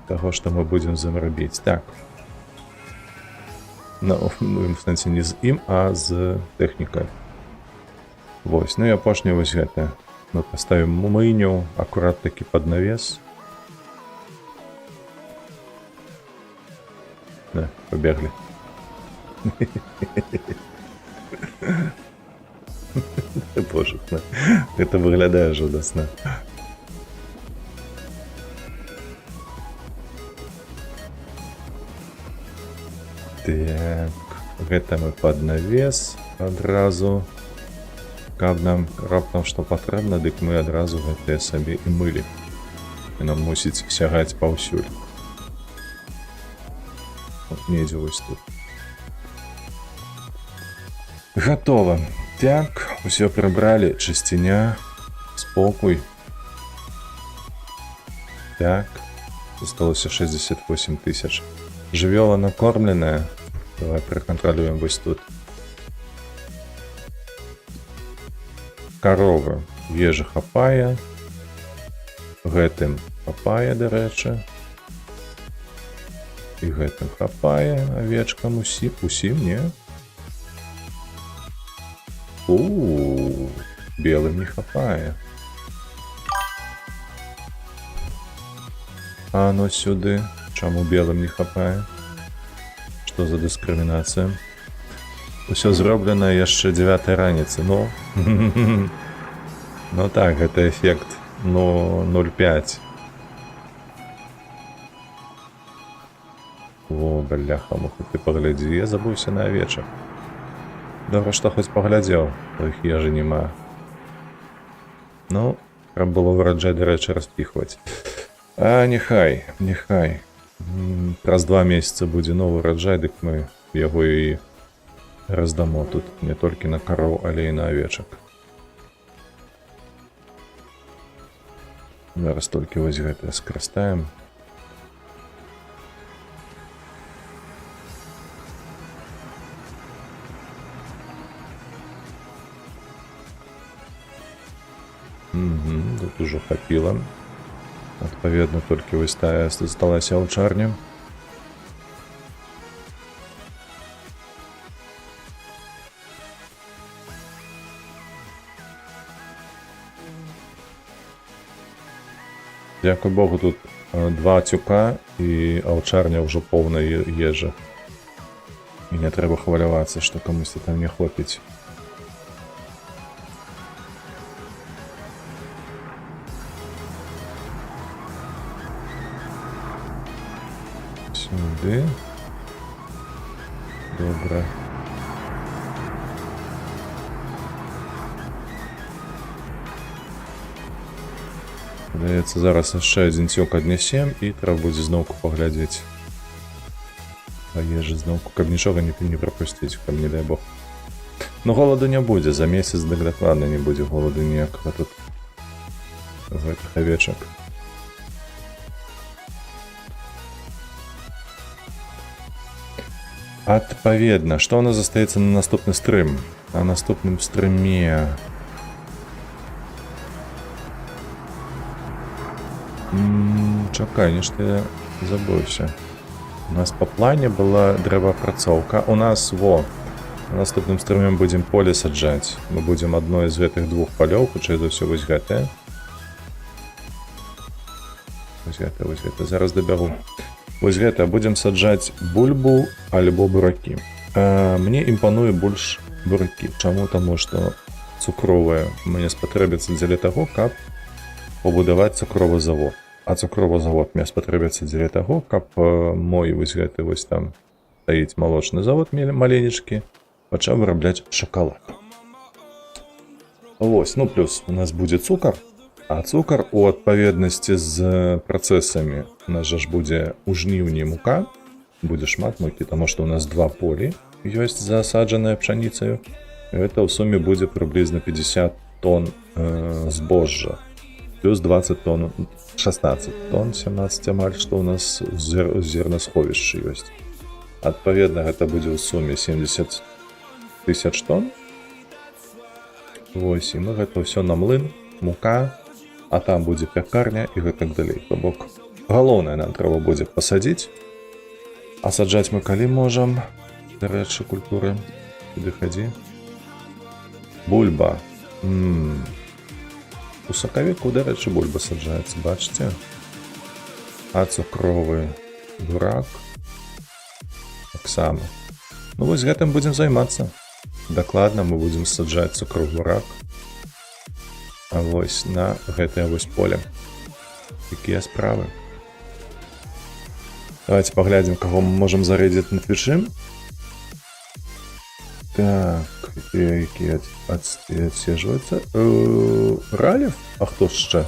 того, што мы будзем з ім рабіць. Так. Ну, в сэнсе не з ім, а з тэхнікай. Вось. Ну і апошняе вось гэта. Мы паставім мыйню акурат такі пад навес. Да, пабеглі. Боже, гэта выглядае жудасна. Так, гэта мы пад навес адразу. Каб нам раптам што патрэбна, дык мы адразу гэтыя сабе і мылі. І нам мусіць сягаць паўсюль. От недзе вось тут. Гатова. Так, усё прыбралі, чысціня, спокой. Так, засталося 68 000. Жывёла накормленая. Давай пракантралюем вось тут. Карова. Ежы хапае. Гэтым хапае, дарэчы. І гэтым хапае. Авечкам усім, не? Белым не хапае. А ну сюды. Чаму белым не хапае? Што за дыскрымінацыя? Усё зроблена яшчэ 9 раніцы. Ну, ну так, гэта эфект 0,5. О, бляха-муха, ты паглядзі, я забыўся на авечак. Добра, што хоць паглядзеў, бо іх ежы няма. Ну, трэба было выраджаць, дарэчы, распіхваць. А, няхай. Праз 2 месяцы будзе новы ураджай, дык мы яго і раздамо тут не толькі на кароў, але і на авечак. Зараз толькі вось гэтае скарыстаем. Тут ужо хапіла. Адпаведна, толькі вось тая засталася аўчарня. Дзякуй Богу, тут 2 цюка і аўчарня ўжо поўная ежы. І не трэба хвалявацца, што камусьці там не хопіць. Сюди. Добре. Здаецца, зараз яшчэ адзін цёк аднясем і трэба будзе зноўку паглядзець па ежы зноўку, каб нічога не прапусціць, каб не дай Бог. Ну голаду не будзе, за месяц дык дакладна не будзе голаду ніякага тут гэтых авечак. Адпаведна, што ў нас застаецца на наступны стрым? На наступным стрыме чакай, нешта я забыўся. У нас па плане была дрэваапрацоўка. У нас, на наступным стрыме будзем поле саджаць. Мы будзем адно з гэтых 2 палёў, хутчэй за ўсё вось гэтае. Вось гэта, зараз дабягу. Вось гэта, будзем саджаць бульбу альбо буракі. Мне імпануе больш буракі. Чаму? Таму што цукровая мне спатрэбіцца дзеля таго, каб пабудаваць цукровы завод. А цукровы завод мне спатрэбіцца дзеля таго, каб мой вось гэты вось там стаіць малочны завод маленечкі, пачаў вырабляць шакалад. Вось, ну плюс у нас будзе цукар, а цукар у адпаведнасці з працэсамі у нас жа ж будзе у жніўні мука, будзе шмат мукі, таму што у нас 2 полі ёсць засаджаныя пшаніцаю. Гэта ў суме будзе прыблізна 50 тонн збожжа. Плюс 20 тонн, 16 тонн, 17 амаль, што ў нас зернасховішчы ёсць. Адпаведна, гэта будзе ў суме 70 тысяч тонн. Вось, і мы гэта ўсё на млын, мука, а там будзе пякарня і гэтак далей. То бок, галоўнае нам трэба будзе пасадзіць, а саджаць мы калі можам, дарэчы, культуры, куды хадзі. Бульба. У сакавіку, дарэчы, бульба саджаецца, бачыце? А цукровы бурак таксама. Ну вось гэтым будзем займацца. Дакладна мы будзем саджаць цукровы бурак. А вось на гэтае вось поле. Якія справы? Давайте паглядзім, каго мы можам зарэдзіць на твічы. Так, які адсежваецца. Ралев? А хто яшчэ?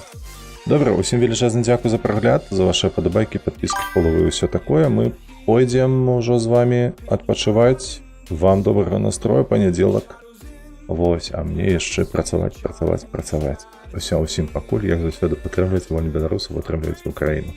Добра, усім велічэзны дзякуй за прагляд, за вашыя падабайкі, падпіскі, фолавы і ўсё такое. Мы пойдзем ужо з вами адпачываць. Вам добрага настрою, панядзелак. Вось, а мне яшчэ працаваць. Усё, усім пакуль, як заўсёды, падтрымлівайце вольны беларусаў, падтрымлівайце Украіну.